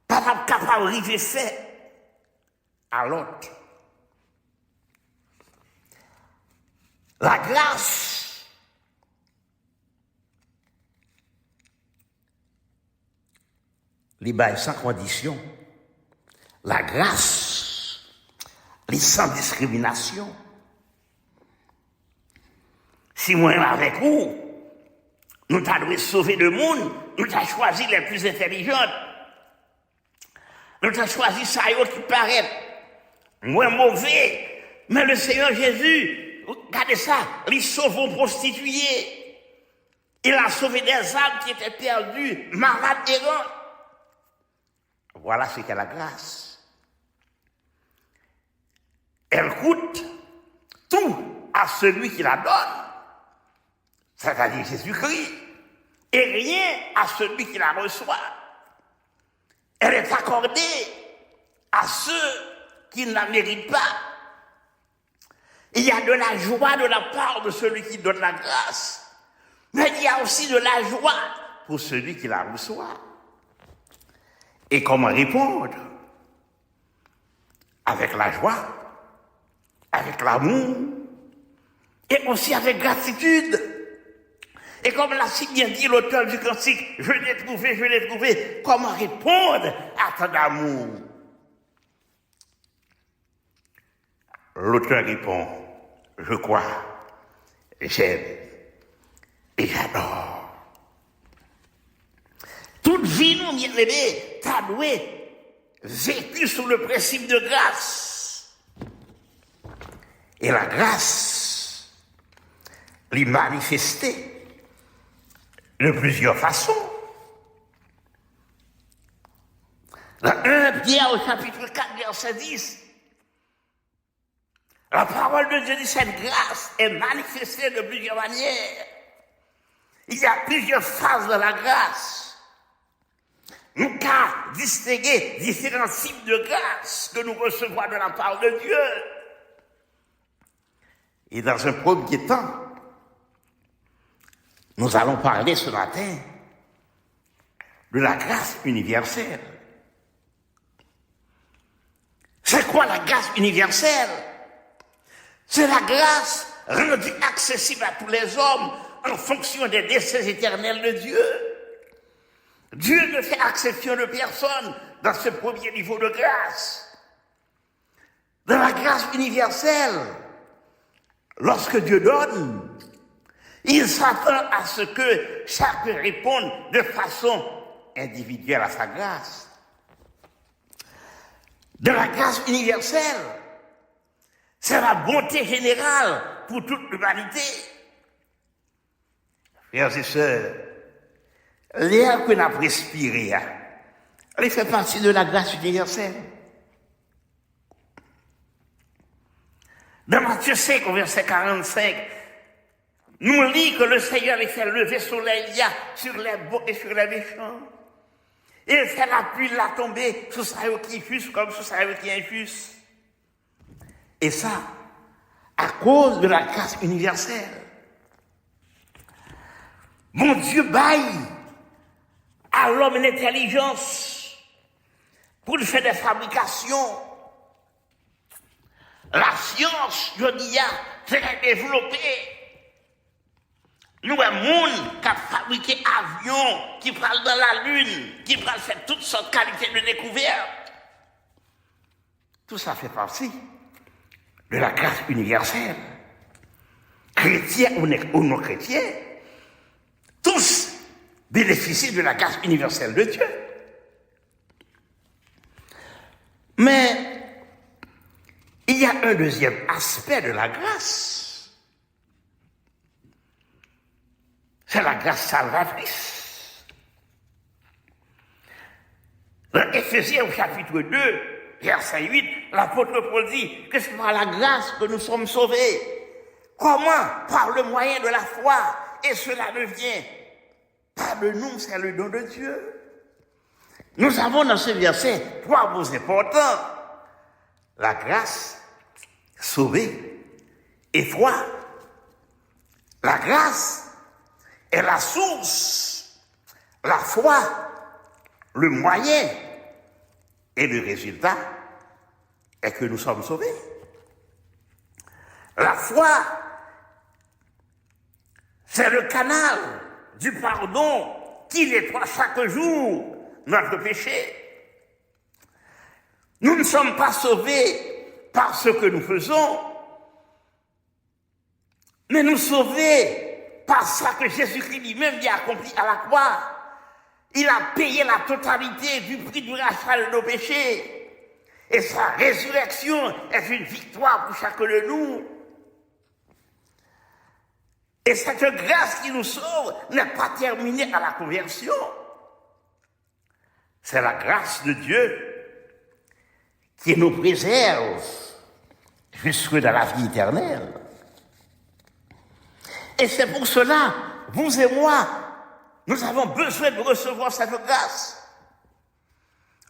pas capable de faire à l'autre. La grâce, les bails sans condition. La grâce, les sans discrimination. Si moi avec vous, nous t'avons sauvé le monde, nous t'avons choisi les plus intelligentes. Nous t'avons choisi ça qui paraît moins mauvais. Mais le Seigneur Jésus, regardez ça, il sauve aux prostituées. Il a sauvé des âmes qui étaient perdues, malades errants. Voilà ce qu'est la grâce. Elle coûte tout à celui qui la donne, c'est-à-dire Jésus-Christ, et rien à celui qui la reçoit. Elle est accordée à ceux qui ne la méritent pas. Il y a de la joie de la part de celui qui donne la grâce, mais il y a aussi de la joie pour celui qui la reçoit. Et comment répondre? Avec la joie, avec l'amour, et aussi avec gratitude. Et comme l'a si bien dit l'auteur du cantique, je l'ai trouvé, comment répondre à ton amour? L'auteur répond, je crois, j'aime et j'adore. Toute vie, nous, bien-aimés, t'as doué, vécu sous le principe de grâce. Et la grâce, l'y manifestée de plusieurs façons. Dans 1 Pierre au chapitre 4, verset 10, la parole de Dieu dit cette grâce est manifestée de plusieurs manières. Il y a plusieurs phases de la grâce. Nous avons distingué différents types de grâce que nous recevons de la part de Dieu. Et dans un premier temps, nous allons parler ce matin de la grâce universelle. C'est quoi la grâce universelle? C'est la grâce rendue accessible à tous les hommes en fonction des desseins éternels de Dieu. Dieu ne fait exception de personne dans ce premier niveau de grâce. Dans la grâce universelle, lorsque Dieu donne, il s'attend à ce que chacun réponde de façon individuelle à sa grâce. Dans la grâce universelle, c'est la bonté générale pour toute l'humanité. Frères et sœurs, l'air que nous avons respiré, elle fait partie de la grâce universelle. Dans Matthieu 5, au verset 45, nous lit que le Seigneur fait lever le soleil sur les bons et sur les méchants. Et il fait la pluie, la tomber sur ça qui est juste comme sur ça qui est injuste. Et ça, à cause de la grâce universelle. Mon Dieu baille à l'homme une intelligence pour faire des fabrications. La science, je dis, très développée. Nous, un monde qui a fabriqué avions, qui parle dans la Lune, qui parle faire toutes sortes de qualités de découverte. Tout ça fait partie de la grâce universelle. Chrétiens ou non chrétiens, tous bénéficient de la grâce universelle de Dieu. Mais il y a un deuxième aspect de la grâce. C'est la grâce salvatrice. Dans Éphésiens au chapitre 2, verset 8, l'apôtre Paul dit que c'est par la grâce que nous sommes sauvés. Comment? Par le moyen de la foi. Et cela ne vient pas de nous, c'est le don de Dieu. Nous avons dans ce verset 3 mots importants. La grâce, sauver et foi. La grâce est la source, la foi, le moyen, et le résultat est que nous sommes sauvés. La foi, c'est le canal du pardon qui nettoie chaque jour notre péché. Nous ne sommes pas sauvés par ce que nous faisons, mais nous sauvés par ça que Jésus-Christ lui-même a accompli à la croix. Il a payé la totalité du prix du rachat de nos péchés. Et sa résurrection est une victoire pour chacun de nous. Et cette grâce qui nous sauve n'est pas terminée à la conversion. C'est la grâce de Dieu qui nous préserve jusque dans la vie éternelle. Et c'est pour cela, vous et moi, nous avons besoin de recevoir cette grâce.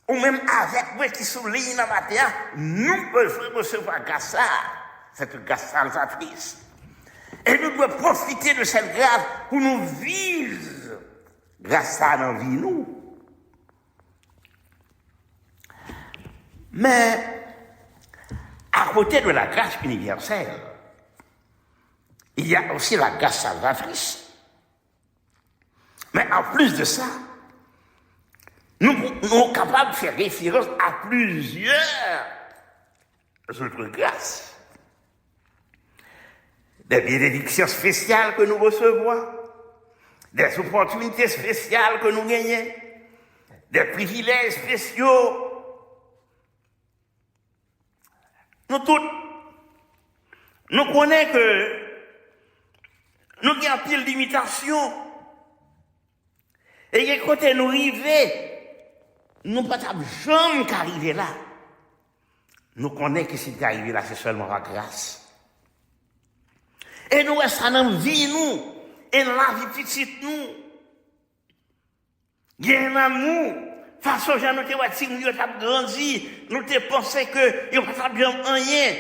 Ou même avec moi qui souligne dans ma terre, nous devons recevoir grâce à cette grâce salvatrice. Et nous devons profiter de cette grâce pour nous vivre grâce à nos vies, nous. Mais, à côté de la grâce universelle, il y a aussi la grâce salvatrice. Mais en plus de ça, nous sommes capables de faire référence à plusieurs autres grâces. Des bénédictions spéciales que nous recevons, des opportunités spéciales que nous gagnons, des privilèges spéciaux. Nous tous, nous connaissons que nous avons pile d'imitation. Et quand nous arrivons nous ne pouvons jamais arriver là. Nous connaissons que si tu arrivé là, c'est seulement la grâce. Et nous, ça dans la vie, nous, et dans la vie petite, nous. Il y a un amour. Façon, nous avons si nous avons grandi, nous avons pensé que nous n'avons pas bien rien.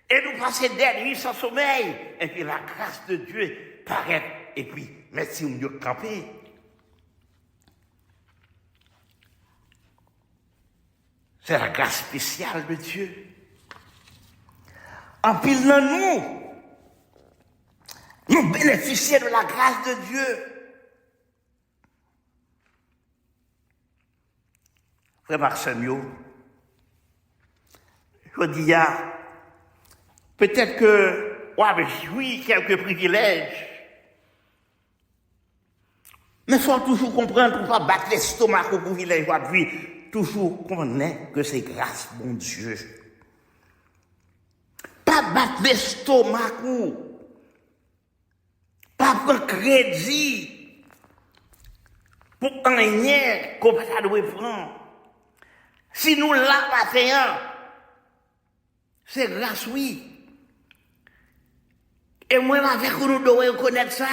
Et nous passons des nuits sans sommeil. Et puis la grâce de Dieu paraît. Et puis, merci, nous avons campé. C'est la grâce spéciale de Dieu. En pile dans nous bénéficions de la grâce de Dieu. Frère Marcelio, je dis, peut-être que, oui, quelques privilèges, mais il faut toujours comprendre pour ne pas battre l'estomac au privilège, oui, toujours connaître que c'est grâce, mon Dieu. Pas battre l'estomac, pas prendre crédit pour un rien qu'on va doit prendre. Si nous l'avons, c'est grâce, oui. Et moi, avec nous devons reconnaître ça.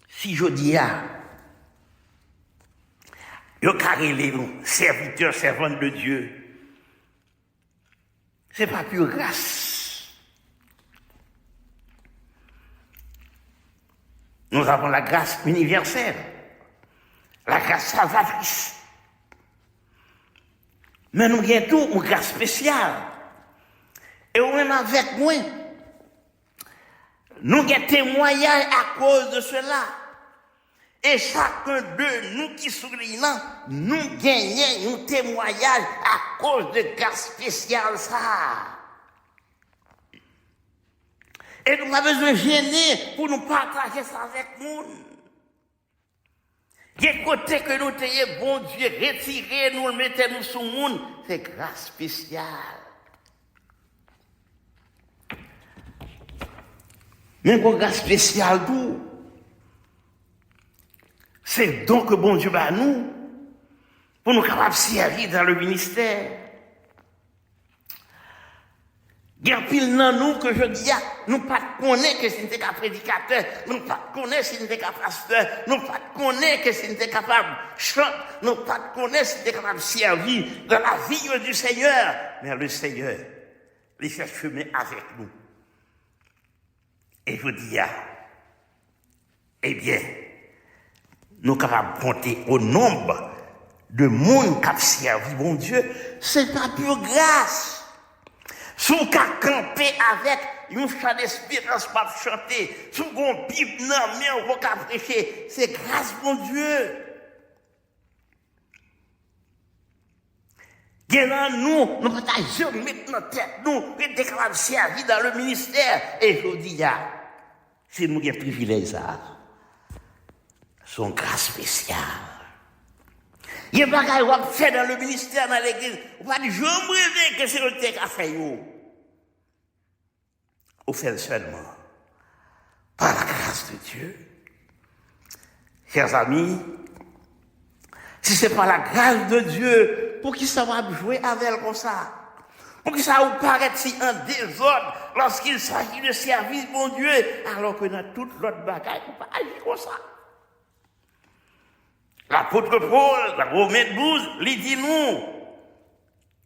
Si je dis yo carré nous, serviteurs, servantes de Dieu, c'est pas pure grâce. Nous avons la grâce universelle, la grâce salvatrice. Mais nous avons tout une grâce spéciale. Et même avec moi, nous avons témoignage à cause de cela. Et chacun de nous qui sourit là, nous gagnons un témoignage à cause de grâce spéciale ça. Et nous avons besoin de gêner pour nous partager ça avec nous. Des côtés que nous ayons, bon Dieu, retiré, nous le mettons nous sous le monde, c'est grâce spéciale. Mais pour grâce spéciale, tout, c'est donc que bon Dieu va nous, pour nous capables de servir dans le ministère. Il y a pile dans nous que je dis, nous ne connaissons pas que c'était qu'un prédicateur, nous ne connaissons pas que c'était qu'un pasteur, nous ne connaissons pas que c'était capable de chanter, nous ne connaissons pas que c'était capable de servir dans la vie du Seigneur. Mais le Seigneur, il fait chemin avec nous. Et je dis, eh bien, nous sommes capables de compter au nombre de monde qui a servi mon Dieu, c'est pas pure grâce. Si vous camper avec un chant d'espérance pour chanter, si vous avez une Bible dans mais on va prêcher, c'est grâce mon Dieu. Nous ne pouvons jamais mettre notre tête, nous, et déclarer servir dans le ministère. Et je dis, c'est nous qui avons privilège ça. Son grâce spéciale. Il y a des choses qu'on fait dans le ministère, dans l'église. On va dire, je me réveille que c'est le texte à faire. On fait seulement par la grâce de Dieu. Chers amis, si c'est par la grâce de Dieu, pour qui ça va jouer avec elle comme ça? Pour qui ça vous paraît si un désordre lorsqu'il s'agit de service, mon Dieu, alors que dans toute l'autre bagaille, on ne peut pas agir comme ça. L'apôtre Paul, dans Romains 12, il dit nous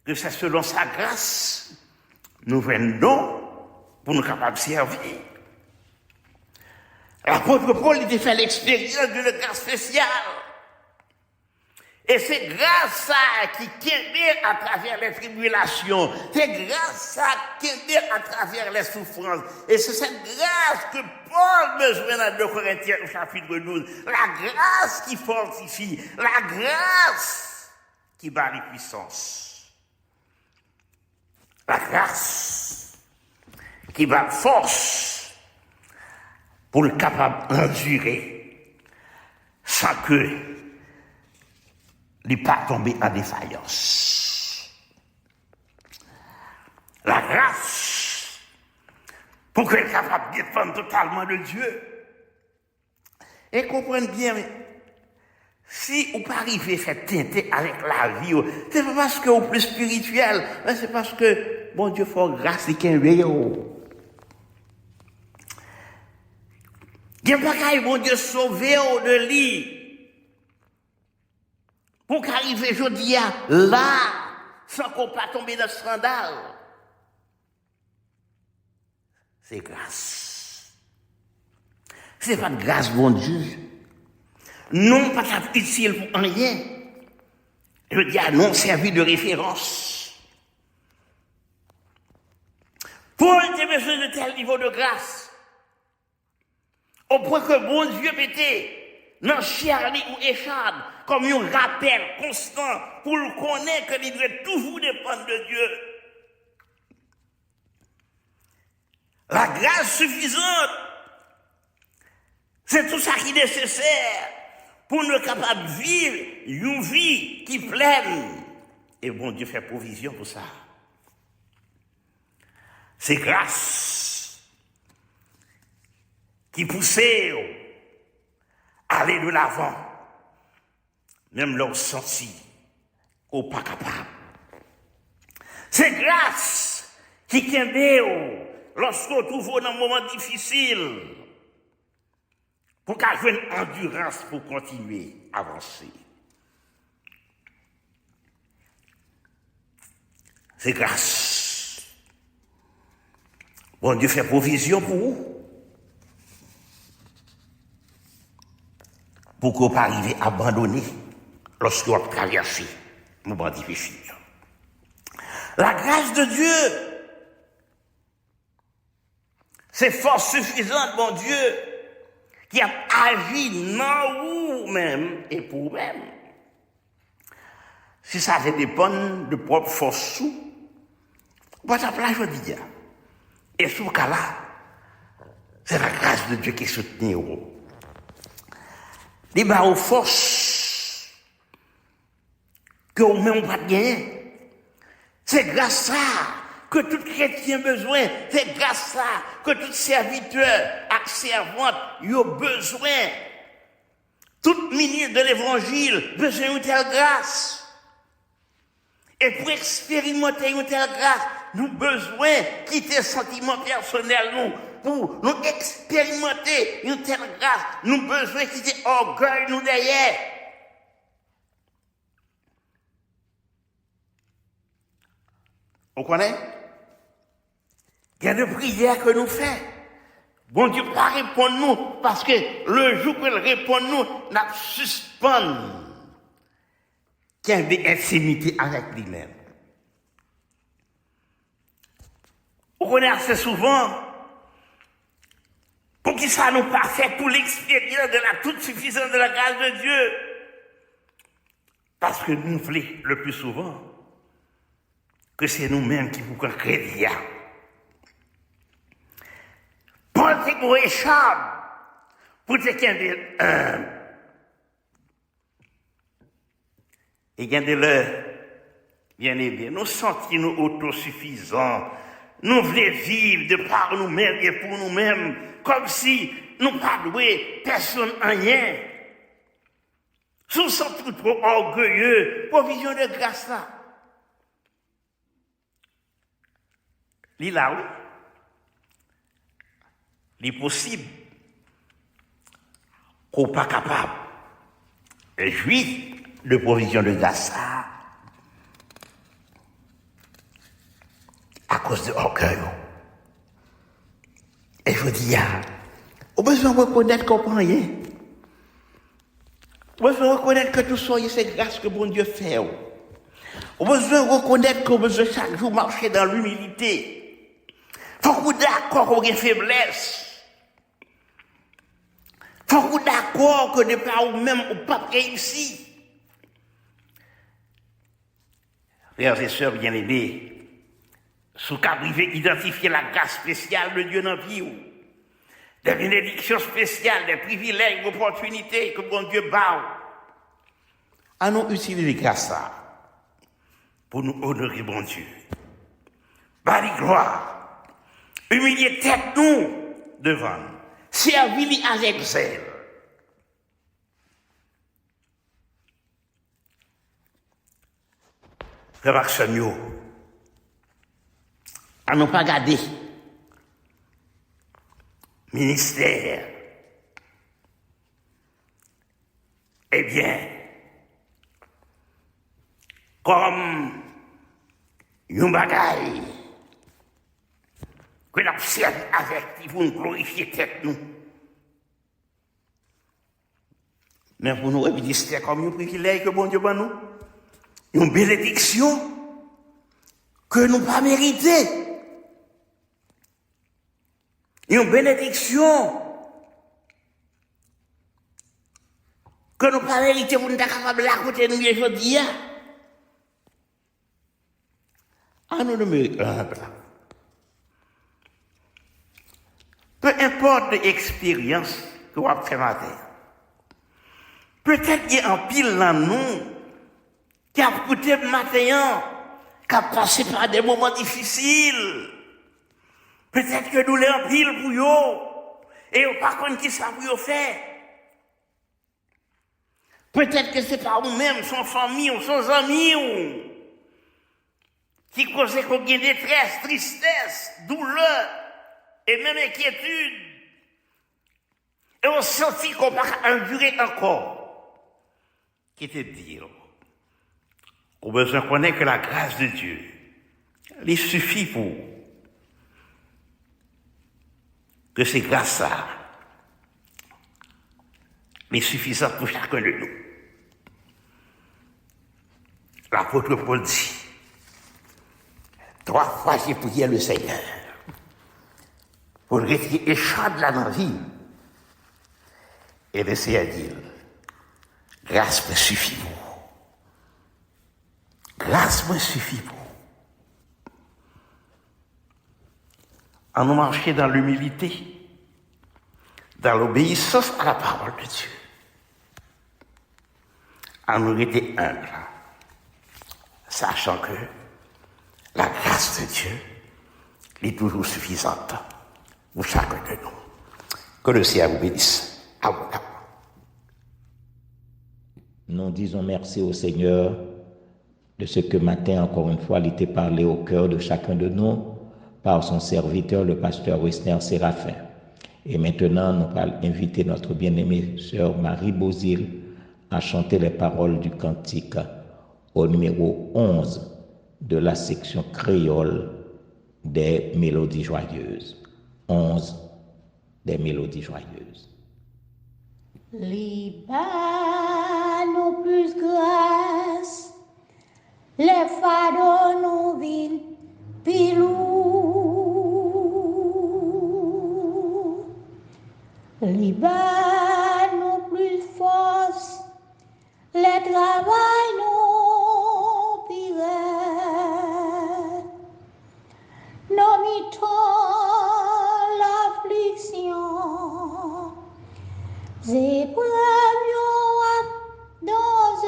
que c'est selon sa grâce, nous venons pour nous capables de servir. L'apôtre Paul, il a fait l'expérience d'une grâce spéciale. Et c'est grâce à ça qui guérit à travers les tribulations. C'est grâce à ça qui guérit à travers les souffrances. Et c'est cette grâce que Paul besoin dans 2 Corinthiens au chapitre 12. La grâce qui fortifie. La grâce qui bat les puissances. La grâce qui bat force pour le capable d'endurer sans que ne pas tomber en défaillance. La grâce pour qu'elle soit capable de dépendre totalement de Dieu. Et comprendre bien, si vous pas arrivez à faire teinter avec la vie, c'est pas parce que vous êtes plus spirituel, mais c'est parce que, bon Dieu, faut grâce et qu'il y a il n'y a pas qu'à bon Dieu sauver de lui. Pour qu'arriver aujourd'hui là, sans qu'on pas tomber dans le scandale. C'est grâce. C'est pas de grâce, bon Dieu. Non, pas utile pour rien. Je dis, non, servi de référence. Paul a besoin de tel niveau de grâce. Au point que bon Dieu mettait dans Charlie ou Échard comme un rappel constant pour le connaître qu'il doit toujours dépendre de Dieu. La grâce suffisante, c'est tout ça qui est nécessaire pour nous capables de vivre une vie qui pleine. Et bon Dieu fait provision pour ça. C'est grâce qui poussait à aller de l'avant, même leur senti au pas capable. C'est grâce qui kembe lorsqu'on trouve dans un moment difficile pour qu'elle ait une endurance pour continuer à avancer. C'est grâce. Bon Dieu fait provision pour vous. Pour qu'on ne pas arriver à abandonner lorsqu'on a traversé un moment difficile. La grâce de Dieu, c'est force suffisante, mon Dieu, qui a agi dans vous-même et pour vous-même. Si ça dépend de propre force, vous ça place, je dis. Et ce cas-là, c'est la grâce de Dieu qui soutient vous. Les barres aux forces que vous-même pas gagné. C'est grâce à ça que tout chrétien a besoin. C'est grâce à ça que tout serviteur et servante a besoin. Tout ministre de l'évangile a besoin d'une telle grâce. Et pour expérimenter une telle grâce, nous avons besoin de quitter le sentiment personnel, pour nous expérimenter une telle grâce, nous avons besoin de quitter l'orgueil, nous derrière. On connaît? Il y a des prières que nous faisons. Bon Dieu, pas répondre nous, parce que le jour qu'il répond nous, nous suspendons qu'il y a des intimités avec lui-même. On connaît assez souvent, pour qui ça nous pas fait pour l'expérience de la toute suffisance de la grâce de Dieu. Parce que nous voulons le plus souvent que c'est nous-mêmes qui pouvons créer. Paul c'est pour échappe, pour ce qui est et bien de l'heure, bien aimé, nous sentons nous autosuffisants. Nous voulons vivre de par nous-mêmes et pour nous-mêmes, comme si nous ne pas doué personne en rien. Nous sommes trop orgueilleux, provision de grâce là. Il là, oui. Il est possible qu'on n'est pas capable de jouir de provision de grâce là. À cause de l'orgueil. Et je dis, on a besoin de reconnaître qu'on ne comprend rien. On a besoin de reconnaître que tout ça, c'est grâce que bon Dieu fait. On a besoin de reconnaître qu'on a besoin chaque jour marcher dans l'humilité. Il faut qu'on d'accord qu'on ait faiblesse. Il faut qu'on d'accord que de par vous-même, on ne peut pas réussir. Frères et sœurs bien-aimés, sous qu'à arriver identifier la grâce spéciale de Dieu dans la vie, des bénédictions spéciales, des privilèges, des opportunités que bon Dieu bat. À nous utiliser grâce ça pour nous honorer bon Dieu. Bali gloire humilier tête nous devant, servir avec zèle. Frère Maxime, à ne pas garder ministère. Eh bien, comme une bagaille que nous servons avec pour nous glorifier tête nous. Mais pour nous, ministère comme un privilège que bon Dieu va nous, une bénédiction que nous pas mérité. Une bénédiction que nous pas mérité pour nous être capables de côté nous aujourd'hui. À nous demeurer humbles. Peu importe l'expérience que vous avez fait matin, peut-être qu'il y a un pile dans nous qui a coûté matin, qui a passé par des moments difficiles. Peut-être que nous l'avons pile pour eux, et on pas contre qui ça pour faire. Peut-être que c'est pas vous-même, son famille ou son ami qui causait qu'on ait détresse, tristesse, douleur et même inquiétude. Et on sentit qu'on va endurer encore. Qui te dit, on a besoin de connaître que la grâce de Dieu, il suffit pour que c'est grâce à mais suffisant pour chacun de nous. L'apôtre Paul dit, 3 fois j'ai prié le Seigneur pour retirer les chats de la vie. Et le Seigneur dit, grâce me suffit pour. Grâce me suffit pour. En nous marcher dans l'humilité, dans l'obéissance à la parole de Dieu. En nous rester humbles, sachant que la grâce de Dieu est toujours suffisante pour chacun de nous. Que le Seigneur vous bénisse. Abondamment. Nous disons merci au Seigneur de ce que matin, encore une fois, il était parlé au cœur de chacun de nous par son serviteur, le pasteur Westner Séraphin. Et maintenant, nous allons inviter notre bien-aimée sœur Marie Bozil à chanter les paroles du cantique au numéro 11 de la section créole des Mélodies joyeuses. 11 des Mélodies joyeuses. Liba nous plus grâce, les fardeaux nous vin pilou. Liba nous plus force, les travail nous pire. Nous mitons l'affliction. Épreuves dans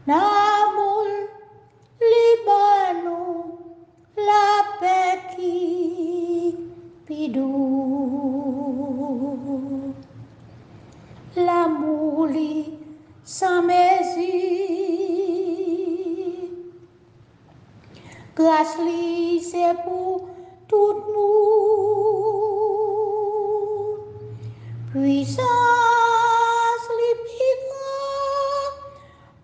Namoul, Libanou, la paix qui pidou. L'amour sans mesure. Grâce li c'est pour tout le monde. Puissance li plus grand,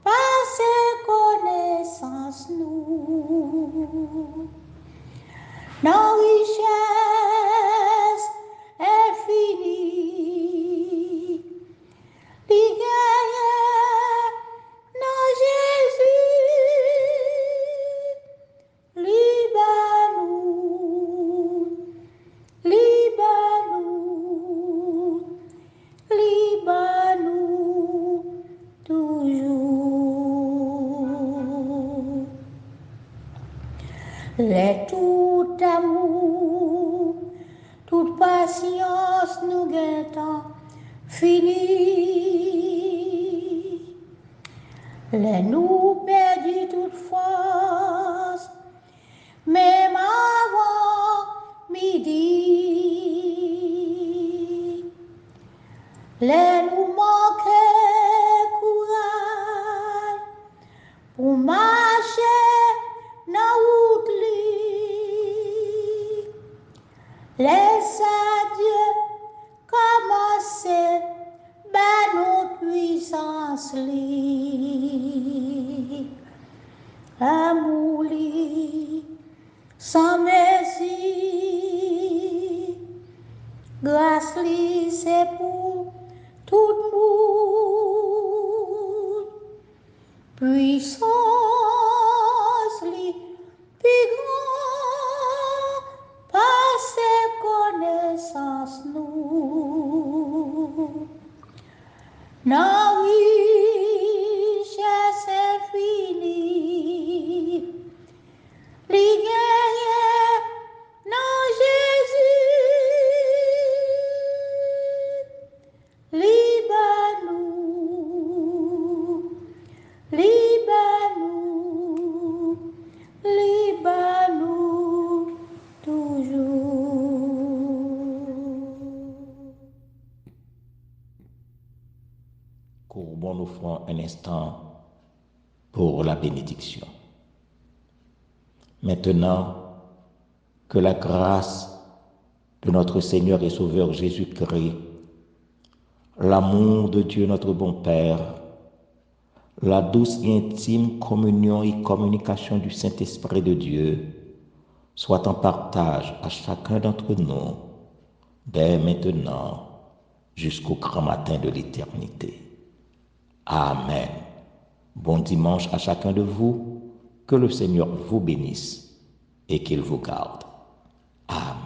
passe connaissance nous. Nos richesses infinies, li gagne dans Jésus, Libanou, Libanou, Libanou, toujours. Les tout amour, toute patience nous guettant fini. Les nous perdus toute force les nous manquer courage pour marcher dans route li. Laisse à Dieu commencer ben nos puissance li. Amour li sans merci, grâce li c'est pour tout le monde. Puissance li plus grand, passe connaissance nous. Non richesse infinie, li gagne non Jésus, liba-nous toujours. Courbons nos fronts un instant pour la bénédiction. Maintenant, que la grâce de notre Seigneur et Sauveur Jésus-Christ, l'amour de Dieu notre bon Père, la douce et intime communion et communication du Saint-Esprit de Dieu soit en partage à chacun d'entre nous, dès maintenant jusqu'au grand matin de l'éternité. Amen. Bon dimanche à chacun de vous, que le Seigneur vous bénisse et qu'il vous garde. Amen.